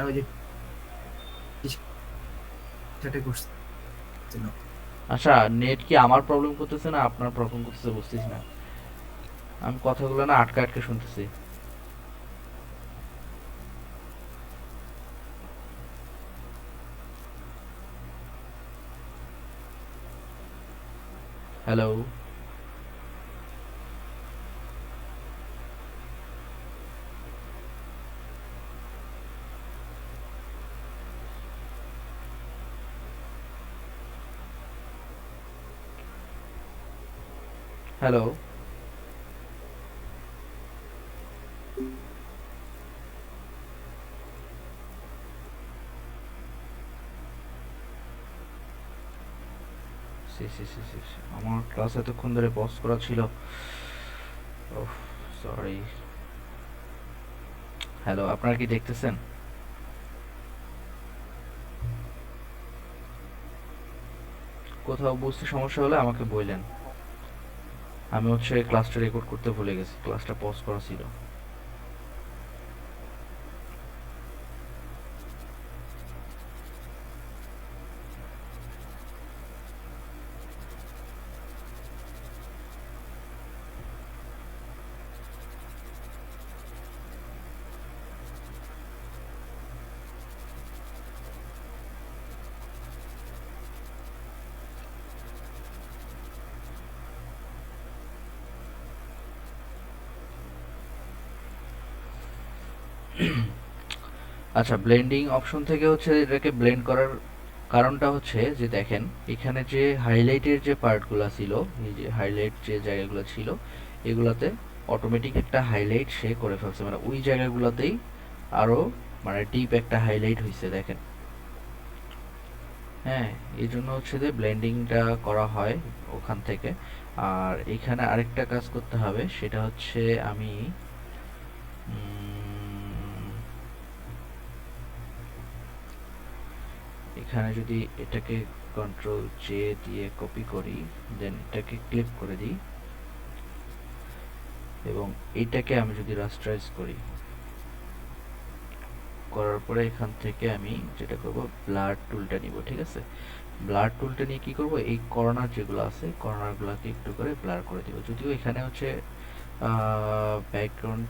ওই যে টি-শার্টে করছিল। আচ্ছা, নেট কি আমার প্রবলেম করতেছে না আপনার প্রবলেম করতেছে বুঝতেছি না, আমি কথাগুলো না আটকা আটকে শুনতেছি। হ্যালো? হ্যালো? সি সি সি সি সি, আমার ক্লাস এতক্ষণ ধরে পজ করা ছিল। ওহ, সরি। হ্যালো, আপনারা কি দেখতেছেন? কোথাও বুঝতে সমস্যা হলে আমাকে বললেন। আমি হচ্ছে ক্লাসটা রেকর্ড করতে ভুলে গেছি, ক্লাসটা পজ করা ছিল। আচ্ছা, ব্লেন্ডিং অপশন থেকে হচ্ছে এটাকে ব্লেন্ড করার কারণটা হচ্ছে যে দেখেন, এখানে যে হাইলাইটের যে পার্টগুলো ছিল, এই যে হাইলাইট যে জায়গাগুলো ছিল, এগুলাতে অটোমেটিক একটা হাইলাইট সে করে ফেলছে, মানে ওই জায়গাগুলোতেই আরো মানে ডিপ একটা হাইলাইট হয়েছে দেখেন। হ্যাঁ, এই জন্য হচ্ছে যে ব্লেন্ডিংটা করা হয় ওখান থেকে। আর এখানে আরেকটা কাজ করতে হবে, সেটা হচ্ছে আমি এখানে যদি এটাকে কন্ট্রোল জে দিয়ে কপি করি, দেন এটাকে ক্লিক করে দিই, এবং এইটাকে আমি যদি রাস্টারাইজ করি, করার পরে এখান থেকে আমি যেটা করব, ব্লার টুলটা নিব, ঠিক আছে। ব্লার টুলটা নিয়ে কি করব, এই কর্নার যেগুলো আছে কর্নারগুলোকে একটু করে ব্লার করে দিব। যদিও এখানে হচ্ছে ব্যাকগ্রাউন্ড,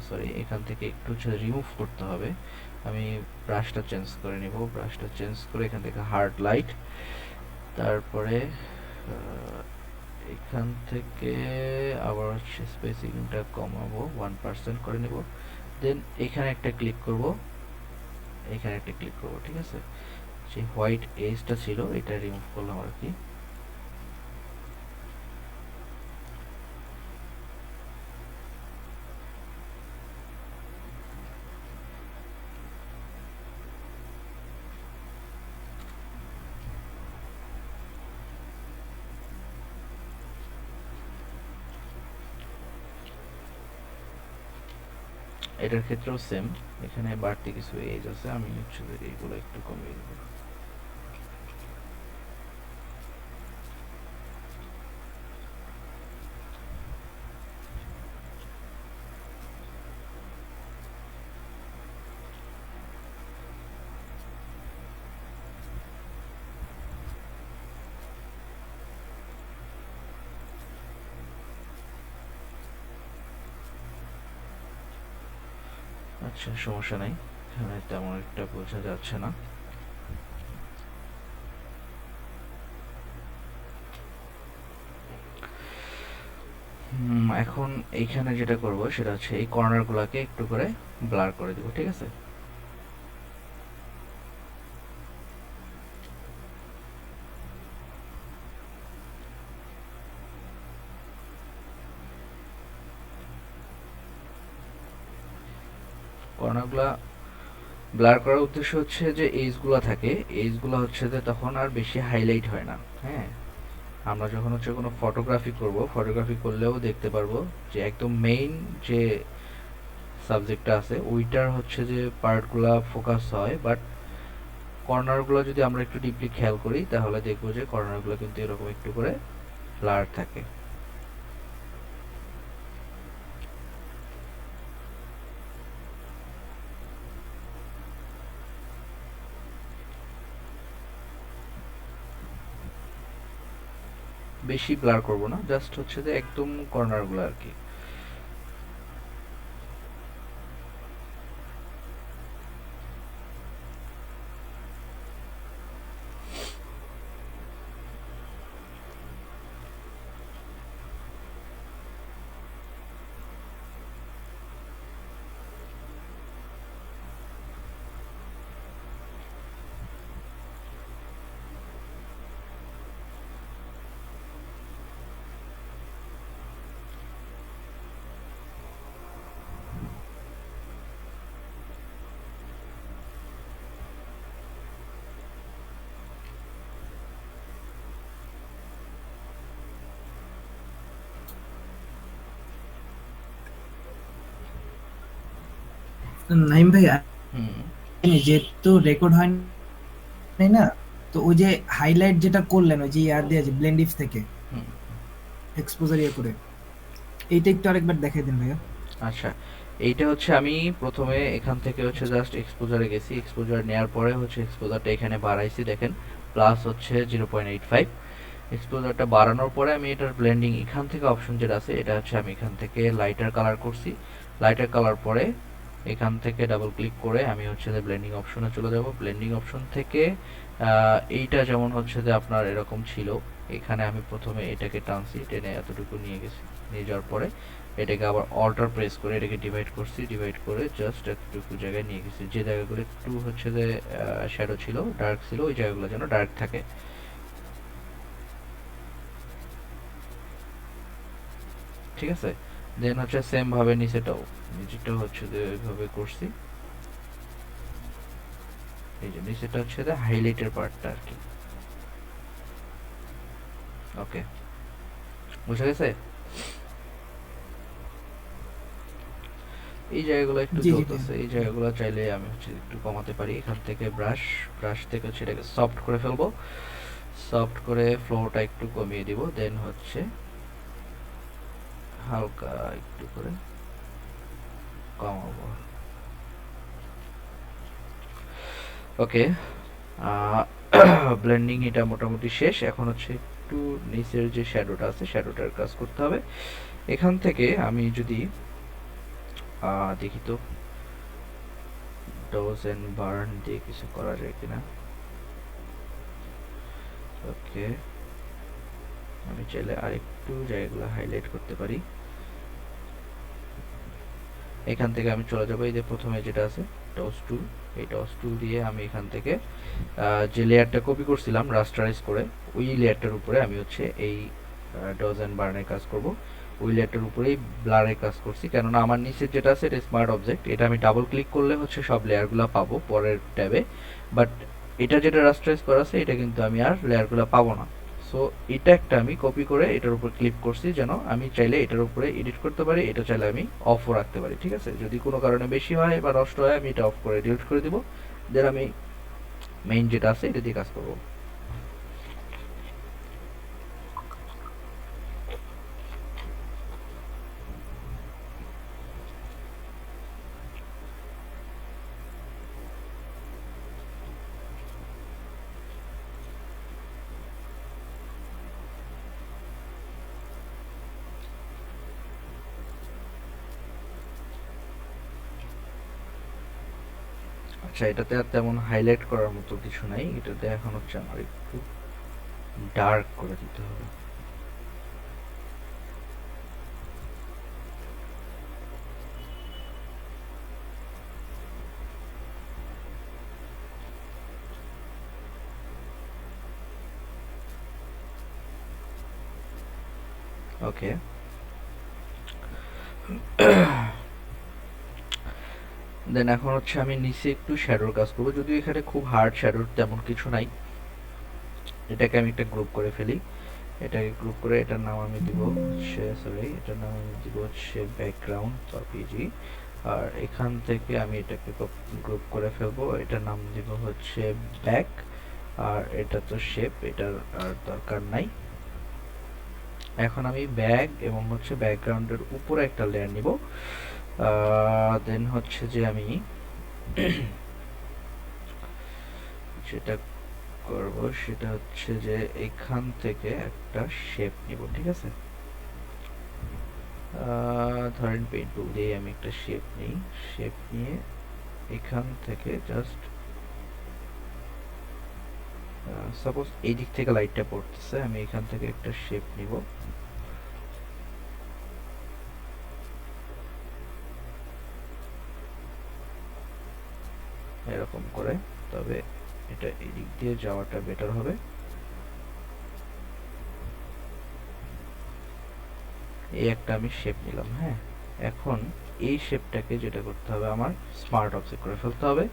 সরি, এখান থেকে একটু হচ্ছে রিমুভ করতে হবে। আমি ব্রাশটা চেঞ্জ করে নিব, ব্রাশটা চেঞ্জ করে এখান থেকে হার্ড লাইট, তারপরে এখান থেকে আবার হচ্ছে স্পেসিংটা কমাবো, 1% করে নেব। দেন এখানে একটা ক্লিক করব, এখানে একটা ক্লিক করব, ঠিক আছে। যে হোয়াইট এজটা ছিল এটা রিমুভ করলাম আর কি। এটার ক্ষেত্রেও সেম, এখানে বাড়তি কিছু এজ আছে, আমি হচ্ছে এইগুলো একটু কমিয়ে দেবো। আচ্ছা, সমস্যা নাই, এখানে তেমন একটা বোঝা যাচ্ছে না। এখন এইখানে যেটা করব সেটা হচ্ছে এই কর্নারগুলোকে একটু করে ব্লার করে দিব, ঠিক আছে। কর্নারগুলা ব্লার করার উদ্দেশ্য হচ্ছে যে এজগুলো থাকে, এজগুলো হচ্ছে যে তখন আর বেশি হাইলাইট হয় না। হ্যাঁ, আমরা যখন হচ্ছে কোনো ফটোগ্রাফি করব, ফটোগ্রাফি করলেও দেখতে পারবো যে একদম মেইন যে সাবজেক্টটা আছে ওইটার হচ্ছে যে পার্টগুলা ফোকাস হয়, বাট কর্নারগুলো যদি আমরা একটু ডিপলি খেয়াল করি তাহলে দেখবো যে কর্নারগুলো কিন্তু এরকম একটু করে ব্লার থাকে। বেশি ব্লার করব না, জাস্ট হচ্ছে যে একদম কর্নারগুলো আর কি। নাইম ভাই, হুম যেহেতু রেকর্ড হয় নাই না, তো ওই যে হাইলাইট যেটা করলেন ওই যে ইয়ার দিয়ে, যে ব্লেন্ডিফ থেকে হুম এক্সপোজার ইয়ে করে, এইটা একটু আরেকবার দেখাই দেন ভাইয়া। আচ্ছা, এইটা হচ্ছে আমি প্রথমে এখান থেকে হচ্ছে জাস্ট এক্সপোজারে গেছি, এক্সপোজার নেওয়ার পরে হচ্ছে এক্সপোজারটা এখানে বাড়াইছি, দেখেন প্লাস হচ্ছে 0.85। এক্সপোজারটা বাড়ানোর পরে আমি এটার ব্লেন্ডিং এখান থেকে অপশন যেটা আছে এটা হচ্ছে আমি এখান থেকে লাইটার কালার করছি। লাইটার কালার পরে এখান থেকে ডাবল ক্লিক করে আমি হচ্ছে যে ব্লেন্ডিং অপশনে চলে যাব। ব্লেন্ডিং অপশন থেকে এইটা যেমন হচ্ছে যে আপনার এরকম ছিল, এখানে আমি প্রথমে এটাকে টানছি, টেনে এতটুকু নিয়ে গেছি, নিয়ে যাওয়ার পরে এটাকে আবার অল্টার প্রেস করে এটাকে ডিভাইড করছি, ডিভাইড করে জাস্ট একটু জায়গায় নিয়ে গেছি, যে জায়গাগুলো একটু হচ্ছে যে শ্যাডো ছিল, ডার্ক ছিল, ওই জায়গাগুলো যেন ডার্ক থাকে, ঠিক আছে। দেন হচ্ছে সেম ভাবে নিচেটাও, নিচেটা হচ্ছে যে এইভাবে করছি, এই যে নিচেটা হচ্ছে যে হাইলাইটের পার্টটা আর কি। ওকে, বুঝা গেছে। এই জায়গাগুলো একটু জি জি ভাইয়া। জ্বলতেছে, এই জায়গাগুলো চাইলে আমি হচ্ছে একটু কমাতে পারি। এখান থেকে ব্রাশ, ব্রাশ থেকে হচ্ছে এটাকে সফট করে ফেলবো, সফট করে ফ্লোটা একটু কমিয়ে দিব, দেন হচ্ছে হালকা একটু করে কমাবো। ওকে, ব্লেন্ডিং এটা মোটামুটি শেষ। এখন হচ্ছে একটু নিচের যে শ্যাডোটা আছে শ্যাডোটার কাজ করতে হবে। এখান থেকে আমি যদি দেখি তো ডোজ এন্ড বার্ন দিয়ে কিছু করা যায় কিনা। ওকে, আমি চাইলে আরেকটু জায়গাগুলো হাইলাইট করতে পারি। এখান থেকে আমি চলে যাবো এই যে প্রথমে যেটা আছে টস টুল, এই টস টুল দিয়ে আমি এখান থেকে যে লেয়ারটা কপি করছিলাম রাস্টারাইজ করে, ওই লেয়ারটার উপরে আমি হচ্ছে এই ডজ এন্ড বার্নের কাজ করব। ওই লেয়ারটার উপরেই ব্লারের কাজ করছি, কেননা আমার নিচের যেটা আছে এটা স্মার্ট অবজেক্ট, এটা আমি ডাবল ক্লিক করলে হচ্ছে সব লেয়ারগুলো পাবো পরের ট্যাবে, বাট এটা যেটা রাস্টারাইজ করা আছে এটা কিন্তু আমি আর লেয়ারগুলো পাবো না। সো এটা একটা আমি কপি করে এটার উপর ক্লিক করছি, যেন আমি চাইলে এটার উপরে এডিট করতে পারি, এটা চাইলে আমি অফও রাখতে পারি। ঠিক আছে, যদি কোনো কারণে বেশি হয় বা নষ্ট হয় আমি এটা অফ করে ডিলিট করে দিব, দেন আমি মেইন যেটা আছে এটা দিয়ে কাজ করব। আচ্ছা, এটাতে আর তেমন হাইলাইট করার মতো কিছু নাই, এটাতে এখন হচ্ছে আমার একটু ডার্ক করে দিতে হবে। ওকে, দেন এখন হচ্ছে আমি নিচে একটু শ্যাডোর কাজ করবো, যদিও এখানে খুব হার্ড শ্যাডোর তেমন কিছু নাই। এটাকে আমি একটা গ্রুপ করে ফেলি, এটাকে গ্রুপ করে এটার নাম আমি দিব হচ্ছে, সরি, এটার নাম আমি দিব হচ্ছে ব্যাকগ্রাউন্ড বা পিজি। আর এখান থেকে আমি এটাকে গ্রুপ করে ফেলবো, এটার নাম দিব হচ্ছে ব্যাক। আর এটা তো শেপ, এটার আর দরকার নাই। এখন আমি ব্যাক এবং হচ্ছে ব্যাকগ্রাউন্ডের উপরে একটা লেয়ার নিব। দেন হচ্ছে যে আমি যেটা করব সেটা হচ্ছে যে এখান থেকে একটা শেপ নিব। ঠিক আছে, ধরেন পেইন্ট টুল দিয়ে আমি একটা শেপ নিই, শেপ নিয়ে এখান থেকে জাস্ট সাপোজ এই দিক থেকে লাইটটা পড়তেছে, আমি এখান থেকে একটা শেপ নিব। এরকম করে, তবে এটা এদিক দিয়ে যাওয়াটা বেটার হবে। এই একটা আমি শেপ নিলাম। হ্যাঁ, এখন এই শেপটাকে যেটা করতে হবে আমার স্মার্ট অবজেক্ট করে ফেলতে হবে।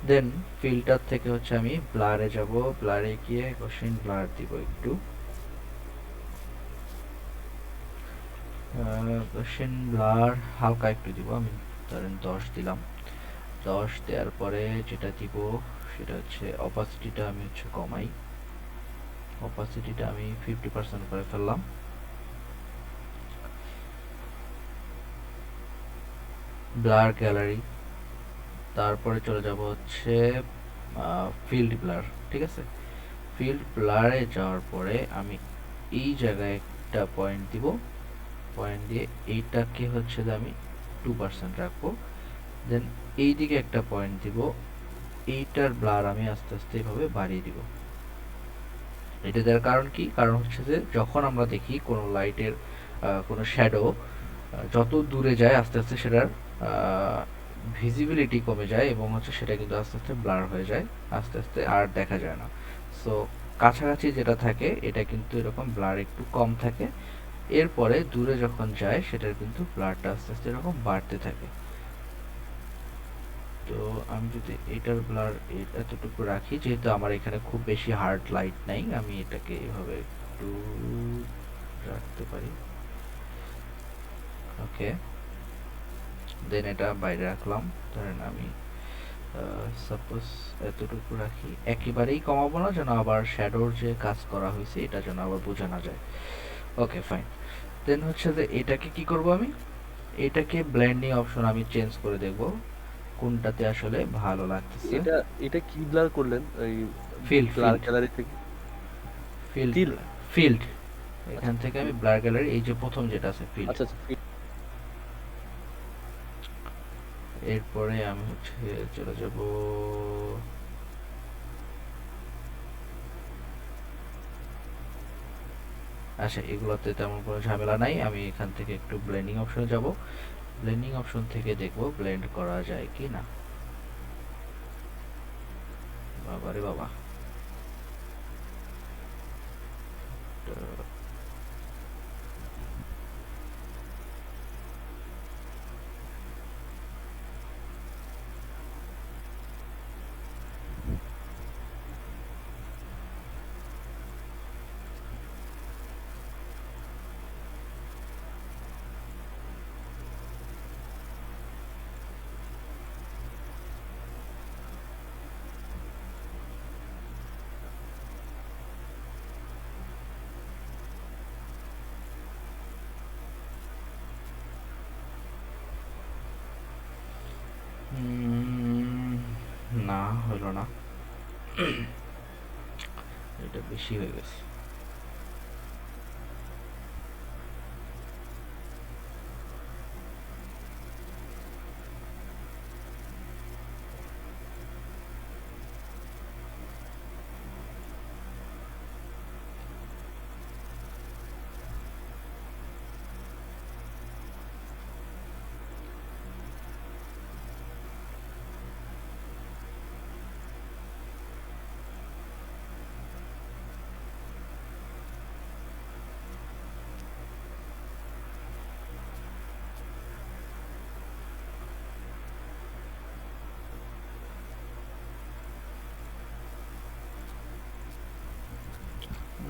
দেন ফিল্টার থেকে হচ্ছে আমি ব্লারে যাব, ব্লারে গিয়ে গসিয়ান ব্লার দিব একটু, গসিয়ান ব্লার হালকা একটু দিব, আমি ধরেন 10 দিলাম। 10 দেওয়ার পরে যেটা দিব সেটা হচ্ছে অপাসিটিটা আমি হচ্ছে কমাই, অপাসিটিটা আমি 50% করে ফেললাম। ব্লার গ্যালারি, তারপরে চলে যাব হচ্ছে ফিল্ড ব্লার। ঠিক আছে, ফিল্ড ব্লারে যাওয়ার পরে আমি এই জায়গায় একটা পয়েন্ট দিব, পয়েন্ট দিয়ে এইটাকে হচ্ছে যে আমি 2% রাখবো। দেন এই দিকে একটা পয়েন্ট দিব, এইটার ব্লার আমি আস্তে আস্তে এইভাবে বাড়িয়ে দিব। এটা দেওয়ার কারণ কি, কারণ হচ্ছে যে যখন আমরা দেখি কোনো লাইটের কোনো শ্যাডো যত দূরে যায় আস্তে আস্তে সেটার ভিজিবিলিটি কমে যায় এবং হচ্ছে সেটা কিন্তু আস্তে আস্তে ব্লার হয়ে যায়, আস্তে আস্তে আর দেখা যায় না। সো কাছাকাছি যেটা থাকে এটা কিন্তু এরকম ব্লার একটু কম থাকে, এরপরে দূরে যখন যায় সেটার কিন্তু ব্লারটা আস্তে আস্তে এরকম বাড়তে থাকে। তো আমি যদি এটার ব্লার এতটুকু রাখি, যেহেতু আমার এখানে খুব বেশি হার্ড লাইট নাই, আমি এটাকে এভাবে একটু রাখতে পারি। ওকে, দেন এটা বাইরে রাখলাম, ধরেন আমি সাপোজ এতটুকু রাখি, একেবারেই কমাবো না যেন আবার শ্যাডোর যে কাজ করা হয়েছে এটা যেন আবার বোঝা না যায়। ওকে, ফাইন। দেন হচ্ছে যে এটাকে কি করব, আমি এটাকে ব্লেন্ডিং অপশন আমি চেঞ্জ করে দেখব কোনটাতে আসলে ভালো লাগতেছে। এটা এটা কি ব্লার করলেন ওই ফিল্ড ব্লার ফিল্ড গ্যালারি থেকে? Field still. ফিল্ড আচ্ছা এখান থেকে আমি field। ব্লার গ্যালারি, এই যে প্রথম যেটা আছে ফিল্ড, আচ্ছা আচ্ছা field। এরপরে আমি হচ্ছে চলে যাব, আচ্ছা এগুলোতে তেমন কোনো ঝামেলা নাই, আমি এখান থেকে একটু ব্লেন্ডিং অপশনে যাব, ব্লেন্ডিং অপশন থেকে দেখব ব্লেন্ড করা যায় কি না। বাবারে বাবা, না হইল না, এটা বেশি হয়ে গেছে।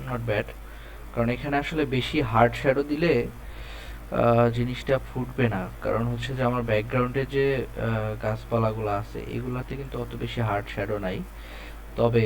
নট ব্যাড, কারণ এখানে আসলে বেশি হার্ড শ্যাডো দিলে জিনিসটা ফুটবে না, কারণ হচ্ছে যে আমার ব্যাকগ্রাউন্ডে যে গাছপালাগুলো আছে এগুলাতে কিন্তু অত বেশি হার্ড শ্যাডো নাই। তবে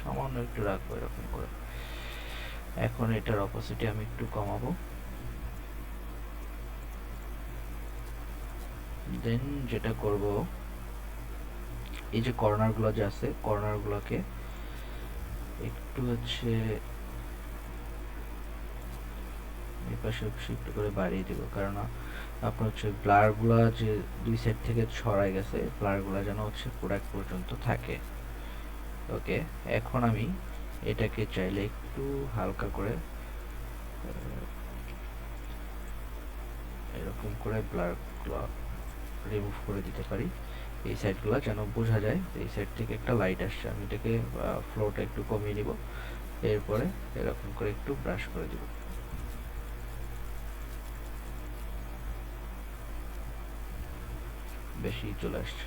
সামান্য একটু রাখবো এরকম করে। এখন এটার অপোসিটে আমি একটু কমাবো, দেন যেটা করব, এই যে কর্নারগুলো যে আছে কর্নারগুলোকে একটু হচ্ছে এই পাশে একটু করে বাড়িয়ে দেবো, কারণ আপনার হচ্ছে ব্লারগুলা যে দুই সাইড থেকে ছড়াই গেছে, ব্লারগুলা যেন হচ্ছে প্রোডাক্ট পর্যন্ত থাকে। ওকে, এখন আমি এটাকে চাইলে একটু হালকা করে এরকম করে ব্লারগুলো রিমুভ করে দিতে পারি, এই সাইডগুলো যেন বোঝা যায় এই সাইড থেকে একটা লাইট আসছে। আমি এটাকে ফ্লোটা একটু কমিয়ে নিব, এরপরে এরকম করে একটু ব্রাশ করে দিব। বেশি চলে আসছে।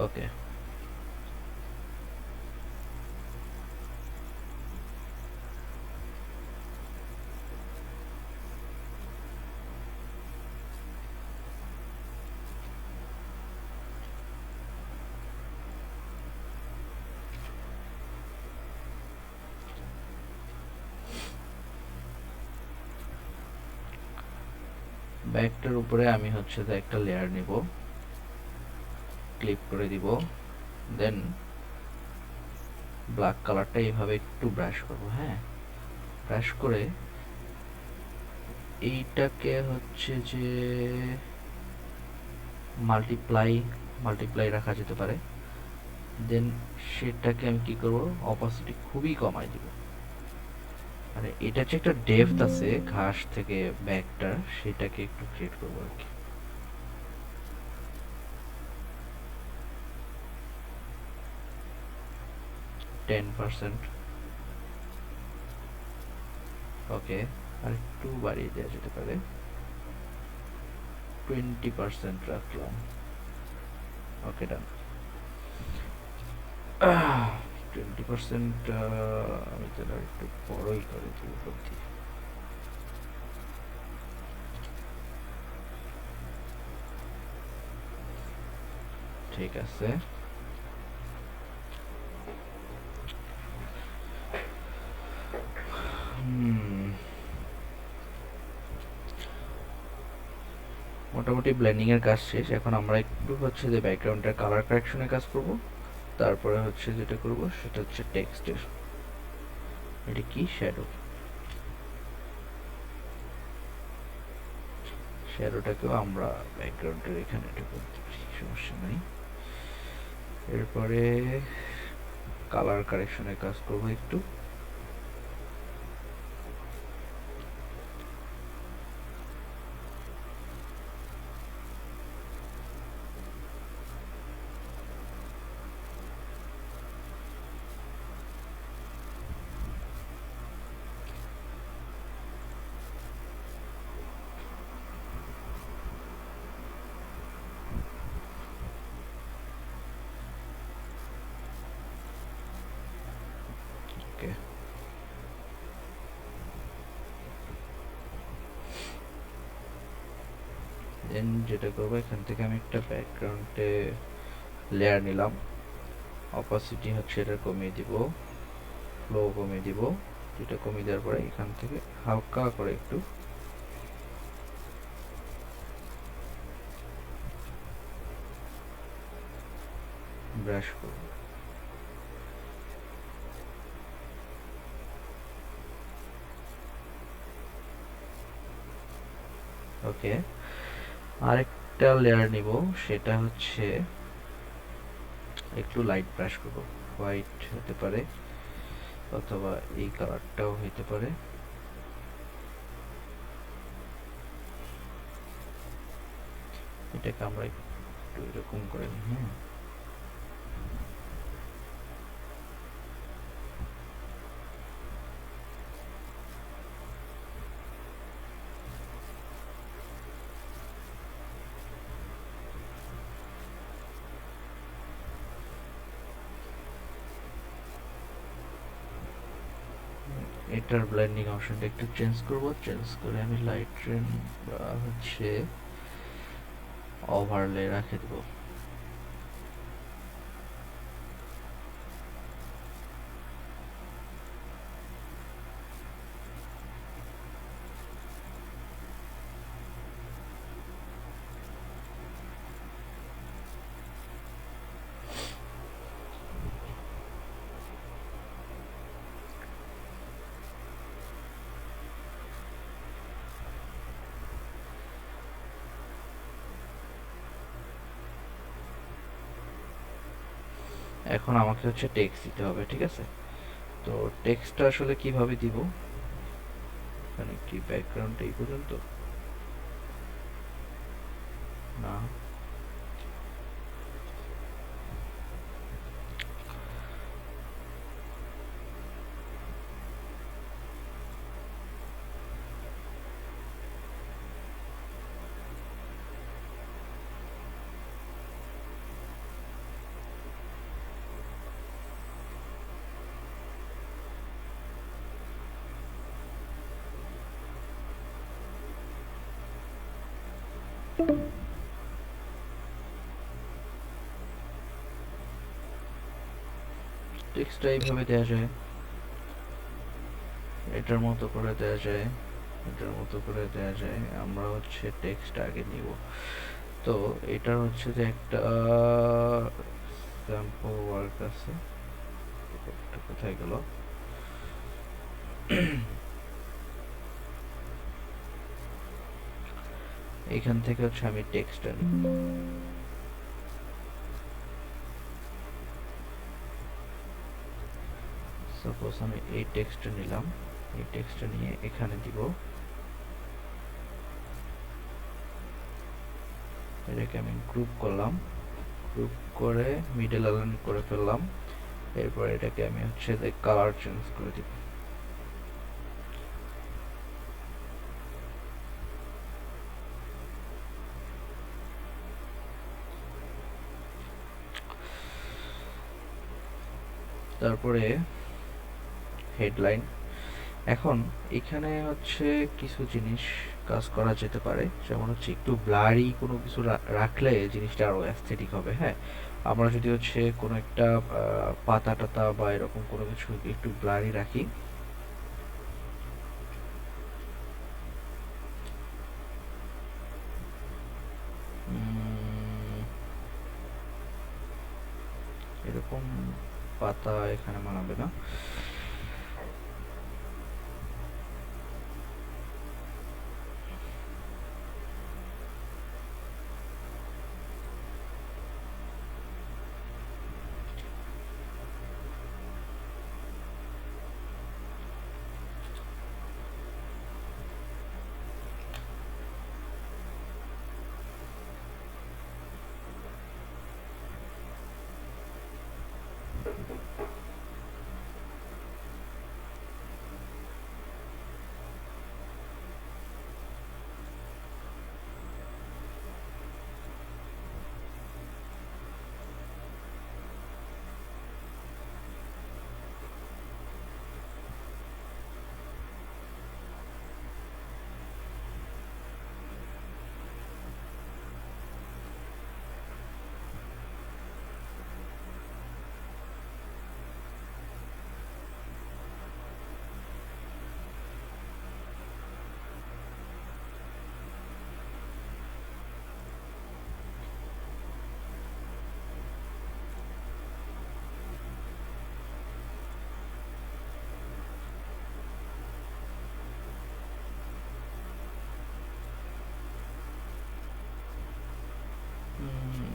ওকে, ব্যাগটার উপরে আমি হচ্ছে যে একটা লেয়ার নিব, ক্লিক করে দিব, দেন ব্ল্যাক কালারটা এইভাবে একটু ব্রাশ করব। হ্যাঁ, ব্রাশ করে এইটাকে হচ্ছে যে মাল্টিপ্লাই মাল্টিপ্লাই রাখা যেতে পারে। দেন সেটাকে আমি কি করব, অপাসিটি খুবই কমাই দিব, মানে এটা যে একটা ডেপথ আছে ঘাস থেকে ব্যাগটার, সেটাকে একটু ক্রিয়েট করবো আর কি। 10%। ওকে, আর একটু বাড়িয়ে দেওয়া যেতে পারে, 20% রাখলাম। ওকে, ডান। 20% আমি তাহলে একটু বড়ই করে দিব উপর দিয়ে। ঠিক আছে। মোটামুটি ব্লেন্ডিং এর কাজ শেষ। এখন আমরা একটু হচ্ছে যে ব্যাকগ্রাউন্ডের কালার কারেকশনের কাজ করব। তারপরে হচ্ছে যেটা করব সেটা হচ্ছে টেক্সটের, এটা কি শ্যাডো, শ্যাডোটাকেও আমরা ব্যাকগ্রাউন্ডের এখানে এটা করতে পারি, সমস্যা নাই। এরপরে কালার কারেকশনের কাজ করব একটু। ওকে, দেন যেটা করব এখান থেকে আমি একটা ব্যাকগ্রাউন্ডে লেয়ার নিলাম, অপাসিটি হচ্ছে এটা কমিয়ে দিব, ফ্লো কমিয়ে দিব। যেটা কমিয়ে দেওয়ার পরে এখান থেকে হালকা করে একটু ব্রাশ করব। ওকে, আরেকটা লেয়ার নিব, সেটা হচ্ছে একটু লাইট ব্রাশ করব, হোয়াইট হতে পারে অথবা এই কালারটাও হতে পারে। এটাকে আমরা একটু এরকম করে নিই। হ্যাঁ, এটার ব্লেন্ডিং অপশনটা একটু চেঞ্জ করব, চেঞ্জ করে আমি লাইট ট্রেন বা হচ্ছে ওভারলে রেখে দেব। এখন আমাকে হচ্ছে টেক্সট দিতে হবে, ঠিক আছে? তো টেক্সটটা আসলে কিভাবে দিব, মানে কি ব্যাকগ্রাউন্ড এই পর্যন্ত না, টেক্সটটা এইভাবে দেওয়া যায়, এটার মতো করে দেওয়া যায়, এটার মতো করে দেওয়া যায়। আমরা হচ্ছে টেক্সট আগে নিব। তো এটার হচ্ছে যে একটা স্যাম্পল ওয়ার্ক আছে, এটা কোথায় গেল? এখান থেকে হচ্ছে আমি টেক্সটটা নিই। সাপোজ আমি এই টেক্সটটা নিলাম, এই টেক্সটটা নিয়ে এখানে দিব, এটাকে আমি গ্রুপ করলাম, গ্রুপ করে মিডল অ্যালাইন করে ফেললাম। এরপর এটাকে আমি হচ্ছে কালার চেঞ্জ করে দিব, তারপরে হেডলাইন। এখন এখানে হচ্ছে কিছু জিনিস কাজ করা যেতে পারে, যেমন হচ্ছে একটু ব্লারি কোনো কিছু রাখলে জিনিসটা আরো অ্যাস্থেটিক হবে। হ্যাঁ, আমরা যদি হচ্ছে কোনো একটা পাতা টাতা বা এরকম কোনো কিছু একটু ব্লারি রাখি, এরকম পাতা এখানে মানাবে না।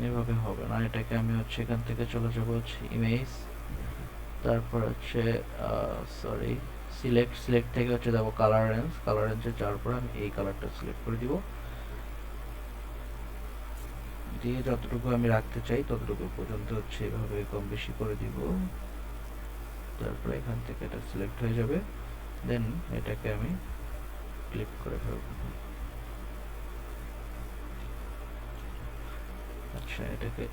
এভাবে হবে না, এটাকে আমি হচ্ছে এখান থেকে চলে যাব হচ্ছে ইমেজ, তারপর হচ্ছে সরি সিলেক্ট থেকে হচ্ছে যাব কালার রেঞ্জে যাওয়ার পর আমি এই কালারটা সিলেক্ট করে দিব, দিয়ে যতটুকু আমি রাখতে চাই ততটুকু পর্যন্ত হচ্ছে এভাবে কম বেশি করে দিব। তারপর এখান থেকে এটা সিলেক্ট হয়ে যাবে, দেন এটাকে আমি ক্লিক করে ফেলবো। আচ্ছা, এটাকে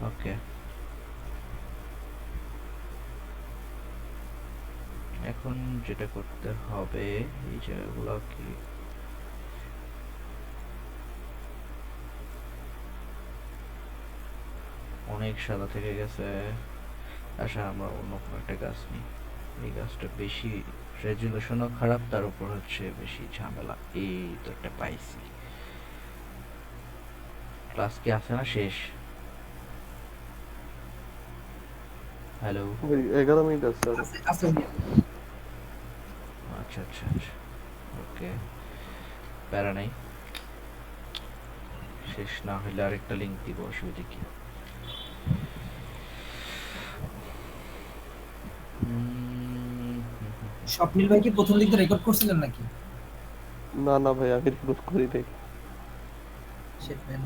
ওকে, এখন যেটা করতে হবে এই জায়গাগুলো কি অনেক সাদা থেকে গেছে। আচ্ছা, আমরা অন্য কোনো একটা গাছ নিই, এই গাছটা বেশি রেজুলেশনও খারাপ, তার উপর হচ্ছে বেশি ঝামেলা। এই তো একটা পাইছি। ক্লাস কি আছে না শেষ? হ্যালো, ভাই 11 মিনিট আছে আর। আছে আচ্ছা আচ্ছা আচ্ছা, ওকে, প্যারা নাই, শেষ না হইলে আরেকটা লিঙ্ক দিব, অসুবিধা কি? স্বপ্নিল ভাই কি প্রথম দিক রেকর্ড করছিলেন নাকি? না না ভাই, আমি রিক্রুট করি নাই। Shit man.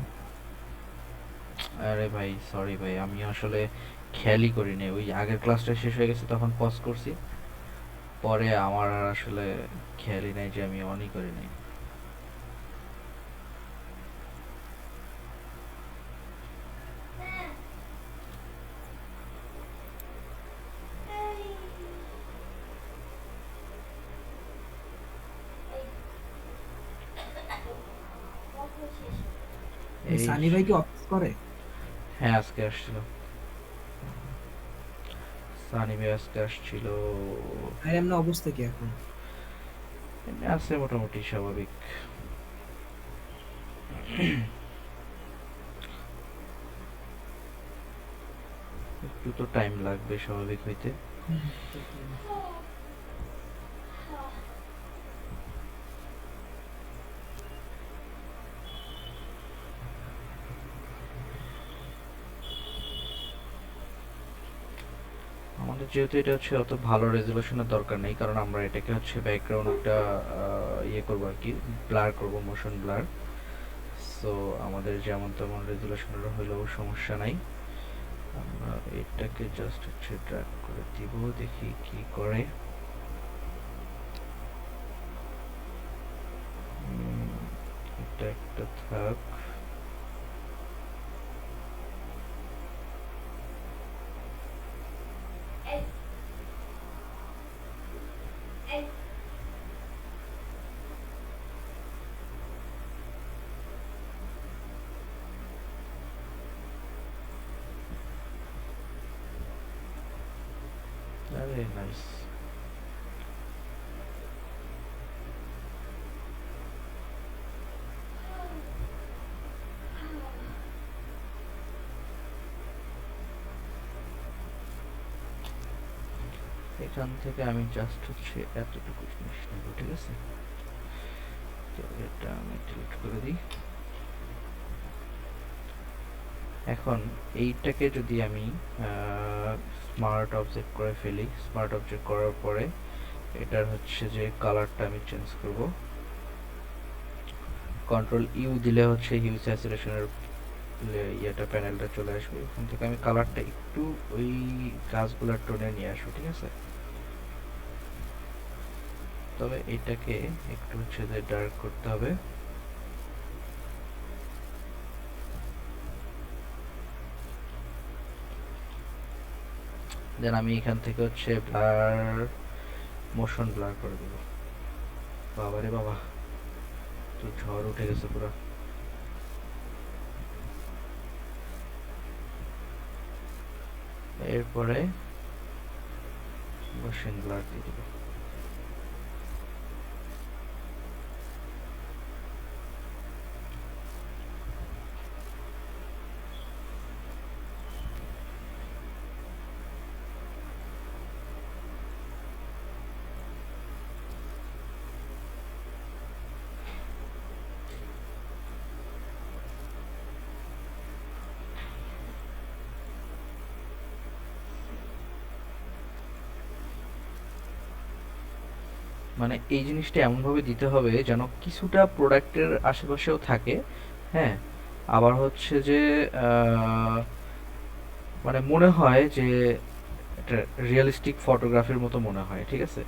আরে ভাই সরি ভাই, আমি আসলে খেয়ালই করিনি, ওই আগের ক্লাসটা শেষ হয়ে গেছে তখন পজ করছি, পরে আমার আর আসলে খেয়ালই নাই যে আমি অনই করি নাই। সানি ভাই কি অফিস করে? হ্যাঁ, আজকে আসছিল, সানি ভাই আজকে আসছিল। আর এমন অবস্থা কি এখন? এমনি আছে মোটামুটি স্বাভাবিক। একটু তো টাইম লাগবে স্বাভাবিক হইতে। আমাদের যেহেতু এটা হচ্ছে অত ভালো রেজুলেশনের দরকার নেই, কারণ আমরা এটাকে হচ্ছে ব্যাকগ্রাউন্ডটা ইয়ে করবো আর কি, ব্লার করবো, মোশন ব্লার। সো আমাদের যেমন তেমন রেজুলেশনের হলেও সমস্যা নাই। আমরা এটাকে জাস্ট হচ্ছে ড্র্যাগ করে দিব, দেখি কি করে। এটা একটা থাক, আরে নাইস। এখান থেকে আমি জাস্ট হচ্ছে এতটুকু জিনিস নেব, ঠিক আছে? তো এটা আমি ডিলিট করে দিই। এখন এইটাকে যদি আমি স্মার্ট অবজেক্ট করে ফেলি, স্মার্ট অবজেক্ট করার পরে এটার হচ্ছে যে কালারটা আমি চেঞ্জ করব। কন্ট্রোল ইউ দিলে হচ্ছে হিউ স্যাচুরেশনের ইয়েটা প্যানেলটা চলে আসবে। এখান থেকে আমি কালারটা একটু ওই গাছগুলোর টোনে নিয়ে আসবো, ঠিক আছে? তবে এটাকে একটু হচ্ছে যে ডার্ক করতে হবে। দেন আমি এখান থেকে হচ্ছে ব্লার, মোশন ব্লার করে দেব। বাবারে বাবা, তো ঝড় উঠে গেছে পুরো। এরপরে মোশন ব্লার দিয়ে দেব। মানে এই জিনিসটা এমনভাবে দিতে হবে যেন কিছুটা প্রোডাক্টের আশেপাশেও থাকে, হ্যাঁ, আবার হচ্ছে যে মানে মনে হয় যে এটা রিয়েলিস্টিক ফটোগ্রাফির মতো মনে হয়, ঠিক আছে?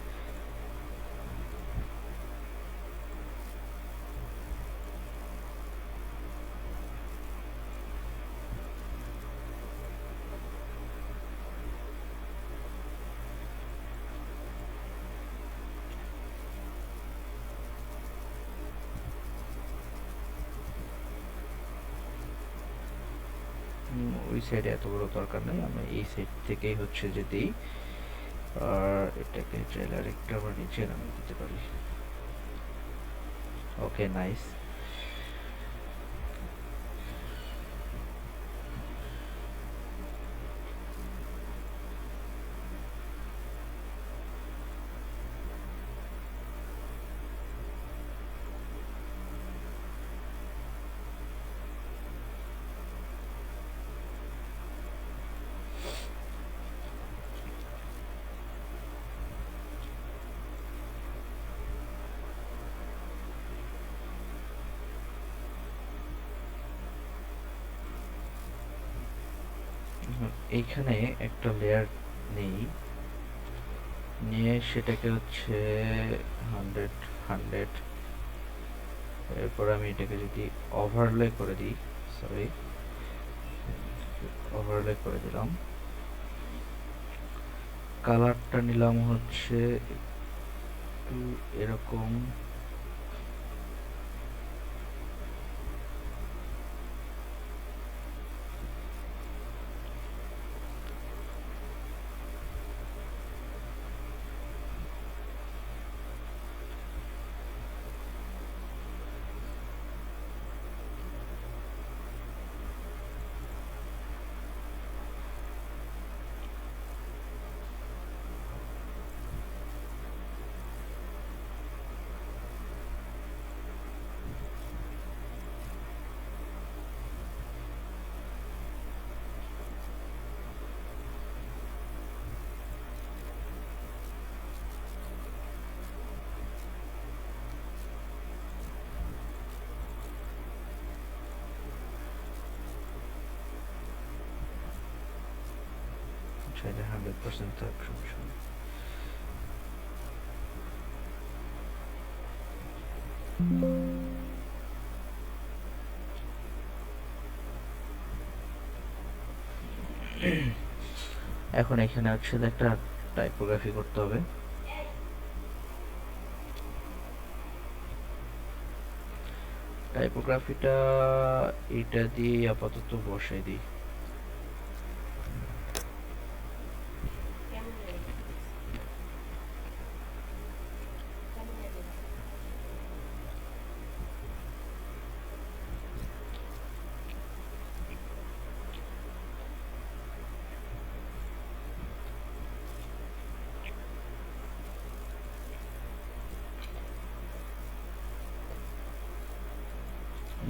ওই সাইডে এত বড় দরকার নেই, আমরা এই সাইড থেকেই হচ্ছে যে দিই। আর এটাকে চাইলে আরেকটু আমরা নিচে নামিয়ে দিতে পারি। ওকে, নাইস। এইখানে একটা লেয়ার নেই, নিয়ে সেটাকে হচ্ছে 100 এরপর আমি এটাকে যদি ওভারলে করে দিই, সরি, ওভারলে করে দিলাম। কালারটা নিলাম হচ্ছে একটু এরকম, চাইলে 100% থাক, সমস্যা নেই। এখন এখানে হচ্ছে যে একটা টাইপোগ্রাফি করতে হবে। টাইপোগ্রাফিটা এটা দিয়ে আপাতত বসাই দিই।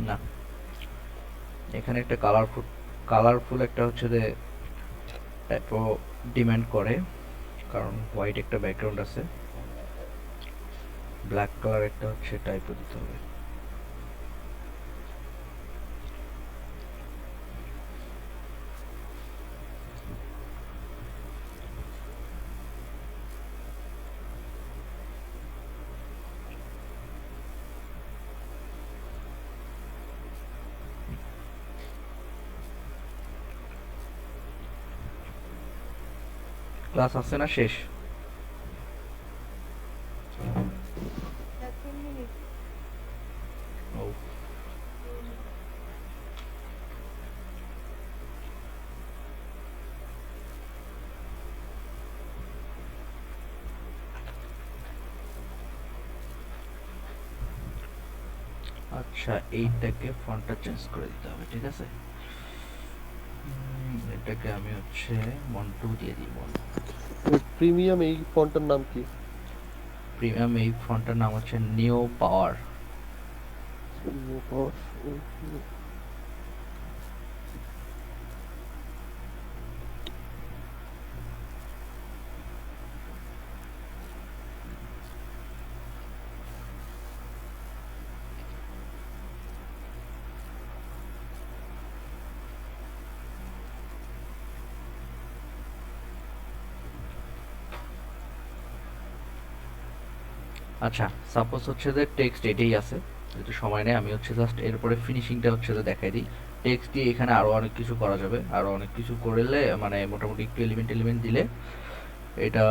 না, এখানে একটা কালারফুল একটা হচ্ছে যে টাইপো ডিমান্ড করে, কারণ হোয়াইট একটা ব্যাকগ্রাউন্ড আছে, ব্ল্যাক কালার একটা হচ্ছে টাইপো দিতে হবে। ক্লাস আছে না শেষ? ও, আচ্ছা, এইটাকে ফন্টটা চেঞ্জ করে দিতে হবে, ঠিক আছে। এটাকে আমি হচ্ছে মন্টু দিয়ে দিব। প্রিমিয়াম এই ফন্টটার নাম কি? প্রিমিয়াম এই ফন্টটার নাম হচ্ছে নিও পাওয়ার। আচ্ছা, সাপোজ হচ্ছে যে টেক্সট এটাই আছে, যেহেতু সময় নেই আমি হচ্ছে জাস্ট এরপরে ফিনিশিংটা হচ্ছে যে দেখাই দিই। টেক্সট দিয়ে এখানে আরো অনেক কিছু করা যাবে, আরো অনেক কিছু করলে মানে মোটামুটি একটু এলিমেন্ট দিলে এটা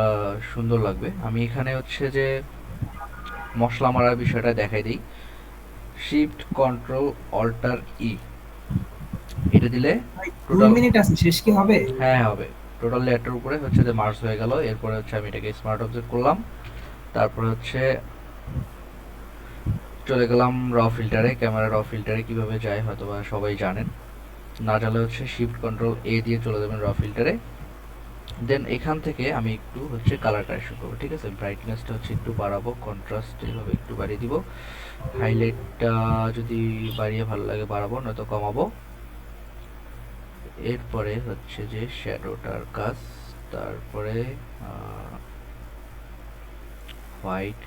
সুন্দর লাগবে। আমি এখানে হচ্ছে যে মশলা মারার বিষয়টা দেখাই দিই। শিফট কন্ট্রোল অল্টার ই, এটা দিলে 2 টোটাল, মিনিট আছে, শেষ কি হবে? হ্যাঁ হবে, টোটাল লেয়ারটার উপরে হচ্ছে যে মার্জ হয়ে গেল। এরপরে হচ্ছে আমি এটাকে স্মার্ট অবজেক্ট করলাম, তারপরে হচ্ছে চলে গেলাম র ফিল্টারে। ক্যামেরা র ফিল্টারে কিভাবে যায় হয়তো বা সবাই জানেন, না জানলে হচ্ছে শিফট কন্ট্রোল এ দিয়ে চলে যাবেন র ফিল্টারে। দেন এখান থেকে আমি একটু হচ্ছে কালার কারেকশন করবো, ঠিক আছে। ব্রাইটনেসটা হচ্ছে একটু বাড়াবো, কন্ট্রাস্ট এইভাবে একটু বাড়িয়ে দিব, হাইলাইটটা যদি বাড়িয়ে ভালো লাগে বাড়াবো, নয়তো কমাবো। এরপরে হচ্ছে যে শ্যাডোটার কাজ, তারপরে হোয়াইট,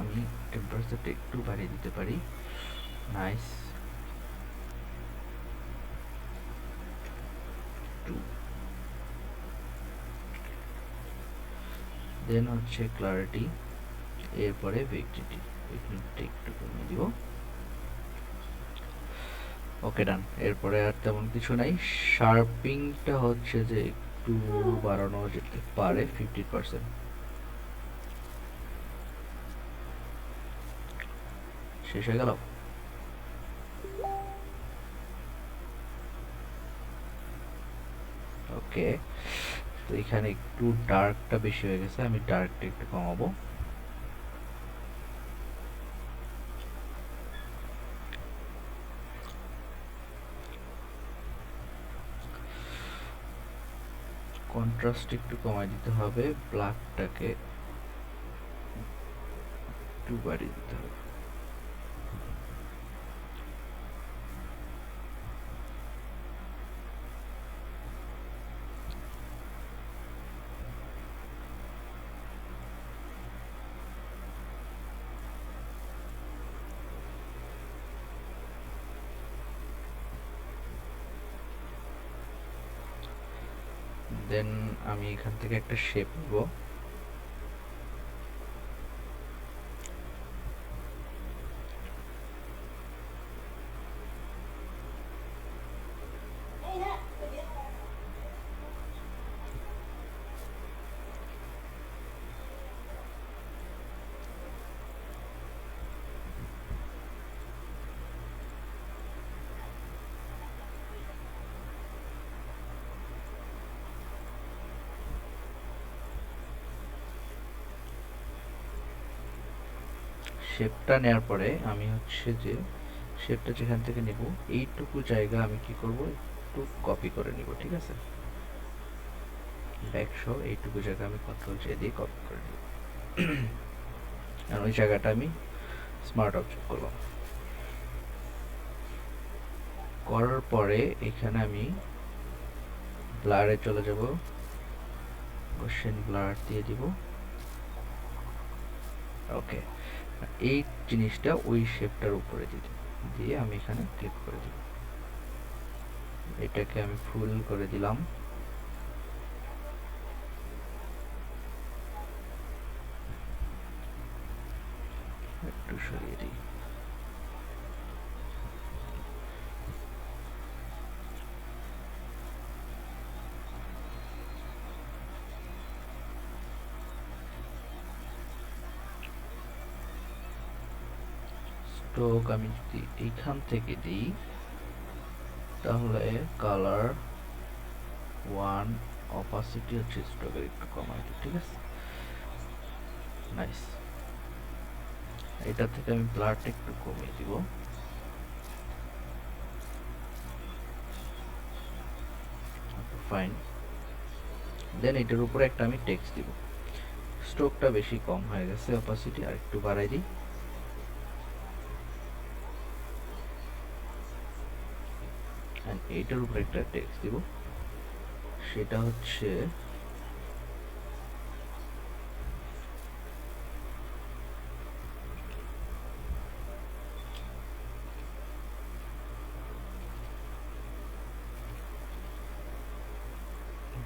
আমি টেম্পারেচারটা একটু বাড়িয়ে দিতে পারি, নাইস। দেন হচ্ছে ক্লারিটি, এরপরে ভিক্টিটি, একটু কমিয়ে দিব। ওকে, ডান। এরপরে আর তেমন কিছু নাই। শার্পিংটা হচ্ছে যে একটু বাড়ানো যেতে পারে 50%। শেষ হয়ে গেল। ওকে, তো এখানে একটু ডার্কটা বেশি হয়ে গেছে, আমি ডার্কটা একটু কমাবো। কন্ট্রাস্ট একটু কমাই দিতে হবে, ব্ল্যাকটাকে একটু বাড়িয়ে দিতে হবে। দেন আমি এখান থেকে একটা শেপ নেব, শেপটা নেওয়ার পরে আমি হচ্ছে যে শেপটা যেখান থেকে নেব এইটুকু জায়গা আমি কি করব, একটু কপি করে নিব, ঠিক আছে। ব্যাক সহ এইটুকু জায়গা আমি কন্ট্রোল জে দিয়ে কপি করে নিব। আর ওই জায়গাটা আমি স্মার্ট অবজেক্ট করলাম। করার পরে এখানে আমি ব্লারে চলে যাব, কোশ্চেন ব্লার দিয়ে দিব। ওকে, এই জিনিসটা ওই শেপটার উপরে দিয়ে আমি এখানে ক্লিক করে দিব। এটাকে আমি ফুল করে দিলাম। একটু সরিয়ে দিই। স্ট্রোক আমি যদি এইখান থেকে দিই তাহলে কালার 1, অপাসিটি হচ্ছে স্ট্রোকের একটু কমাই দিই, ঠিক আছে। নাইস। এটা থেকে আমি ব্লারটা একটু কমিয়ে দিব। ফাইন। দেন এটার উপরে একটা আমি টেক্সট দিব। স্ট্রোকটা বেশি কম হয়ে গেছে, অপাসিটি আর একটু বাড়াই দিই। এইটার উপরে একটা টেক্সট দিব, সেটা হচ্ছে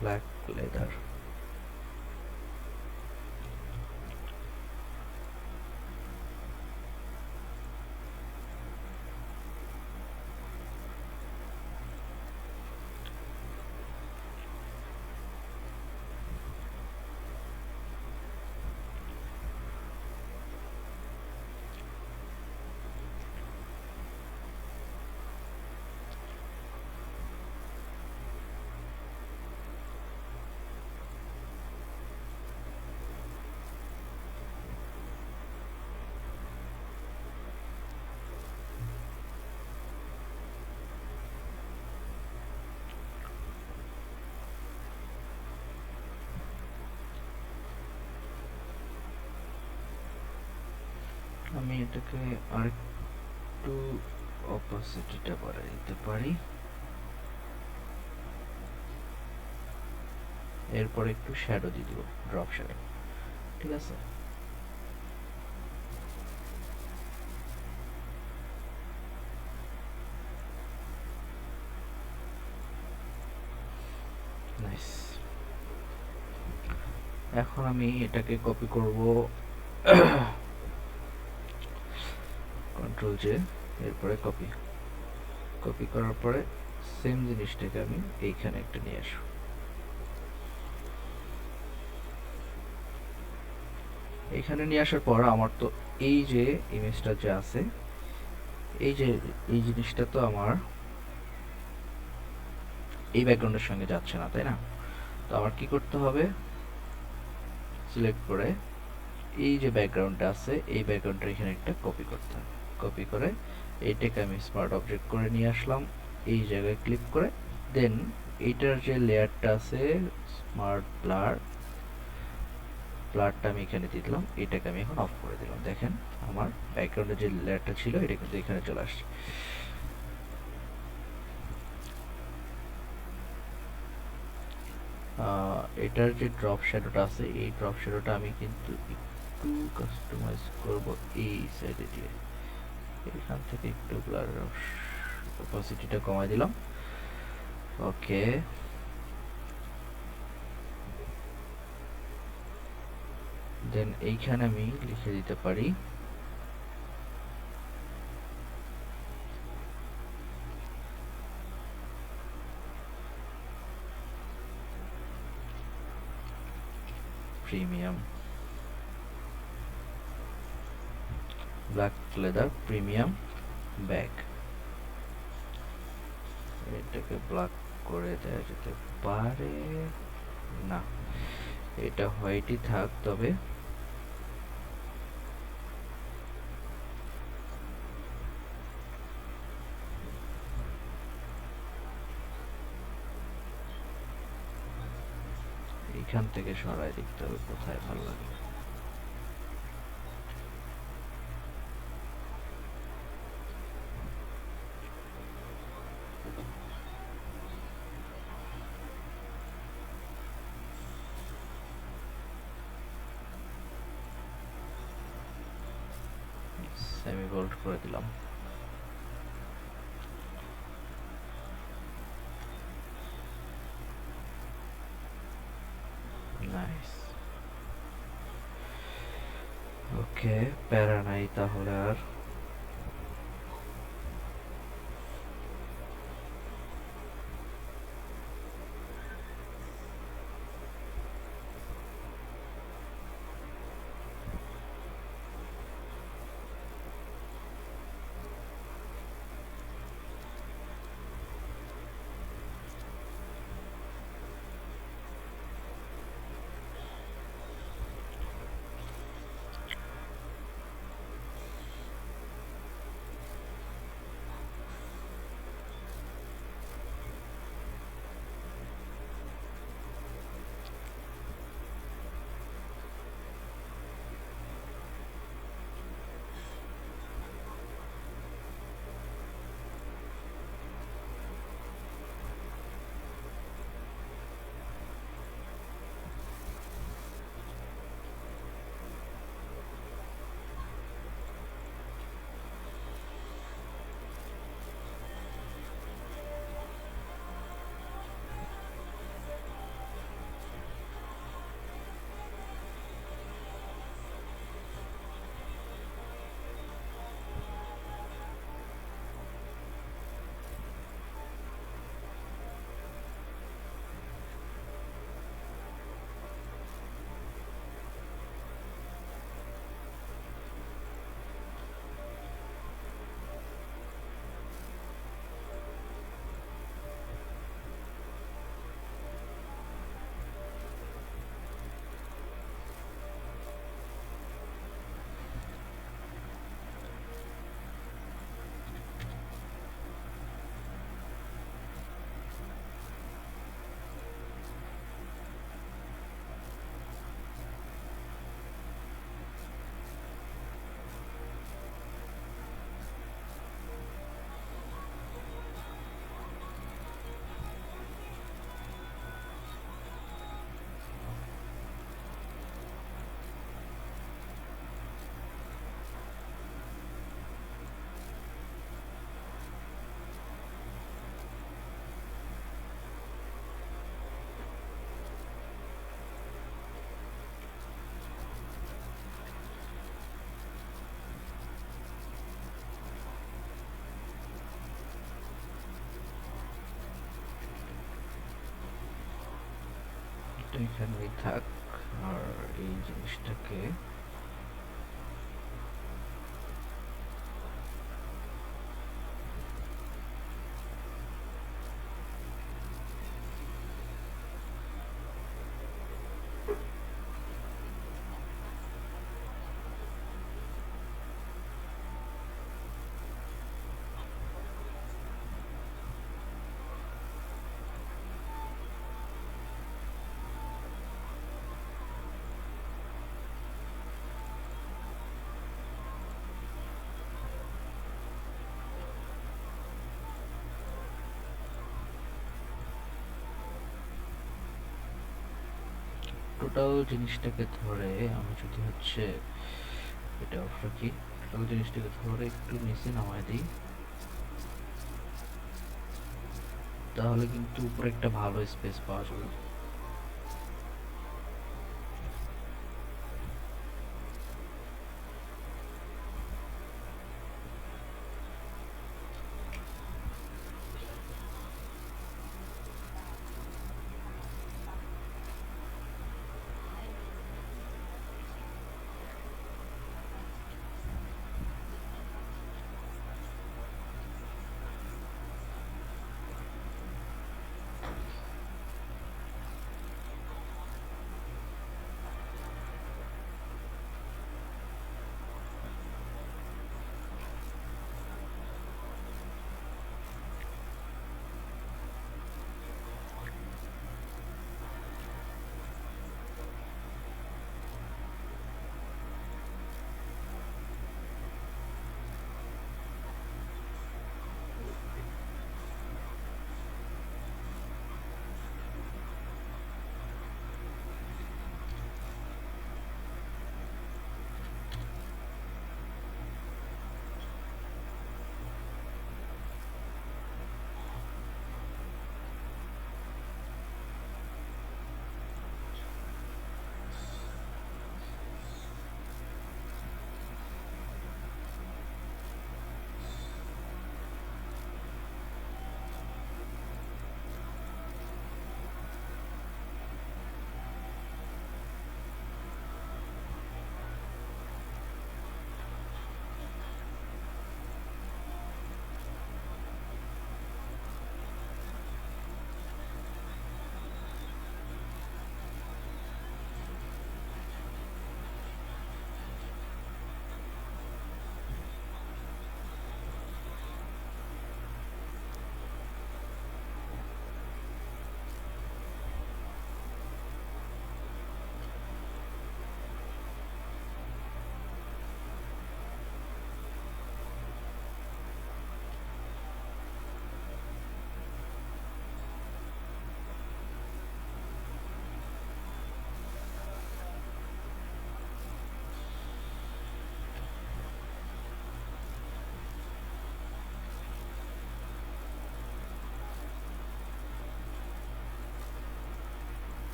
ব্ল্যাক লেদার। আমি এটাকে আরেকটু অপাসিটিটা বাড়াই দিতে পারি। এরপর একটু শ্যাডো দিয়ে দিব, ড্রপ শ্যাডো, ঠিক আছে। নাইস। এখন আমি এটাকে কপি করব, কন্ট্রোল জে, এরপরে কপি। কপি করার পরে সেম জিনিসটাকে আমি এইখানে একটা নিয়ে আসবো। এখানে নিয়ে আসার পর আমার তো এই যে ইমেজটা যে আছে, এই যে এই জিনিসটা তো আমার এই ব্যাকগ্রাউন্ডের সঙ্গে যাচ্ছে না, তাই না? তো আমার কি করতে হবে, সিলেক্ট করে এই যে ব্যাকগ্রাউন্ডটা আছে এই ব্যাকগ্রাউন্ডটা এখানে একটা কপি করতে হবে। কপি করে এইটাকে আমি স্মার্ট অবজেক্ট করে নিয়ে আসলাম, এই জায়গায় ক্লিক করে দেন এইটার যে লেয়ারটা আছে স্মার্ট ব্লারটা আমি এখানে দিয়ে দিলাম। এটাকে আমি এখন অফ করে দিলাম। দেখেন আমার ব্যাকগ্রাউন্ডে যে লেয়ারটা ছিল এটা কিন্তু এখানে চলে আসছে। এটার যে ড্রপ শ্যাডোটা আছে এই ড্রপ শ্যাডোটা আমি কিন্তু একটু কাস্টমাইজ করব এই সাইডে দিয়ে। এখান থেকে একটু ব্লার অপাসিটিটা কমাই দিলাম। ওকে, দেন এইখানে আমি লিখে দিতে পারি premium black leather premium bag. এটাকে ব্ল্যাক করে দেওয়া যেতে পারে না, এটা হোয়াইটই থাক। তবে এখান থেকে সরাই দেখতে হবে কোথায় ভালো লাগে। সেমি বোল্ড করে দিলাম। নাইস। ওকে, প্যারা নাই তাহলে আর। এটা এখানেই থাক। আর এই জিনিসটাকে টোটাল জিনিসটাকে ধরে আমি যদি হচ্ছে এটা অফ রাখি, টোটাল জিনিসটাকে ধরে একটু নিচে নামায় দিই, তাহলে কিন্তু উপরে একটা ভালো স্পেস পাওয়া যাবে।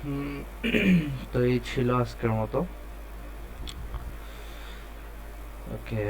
হুম, তো এই ছিল আজকের মতো। ওকে।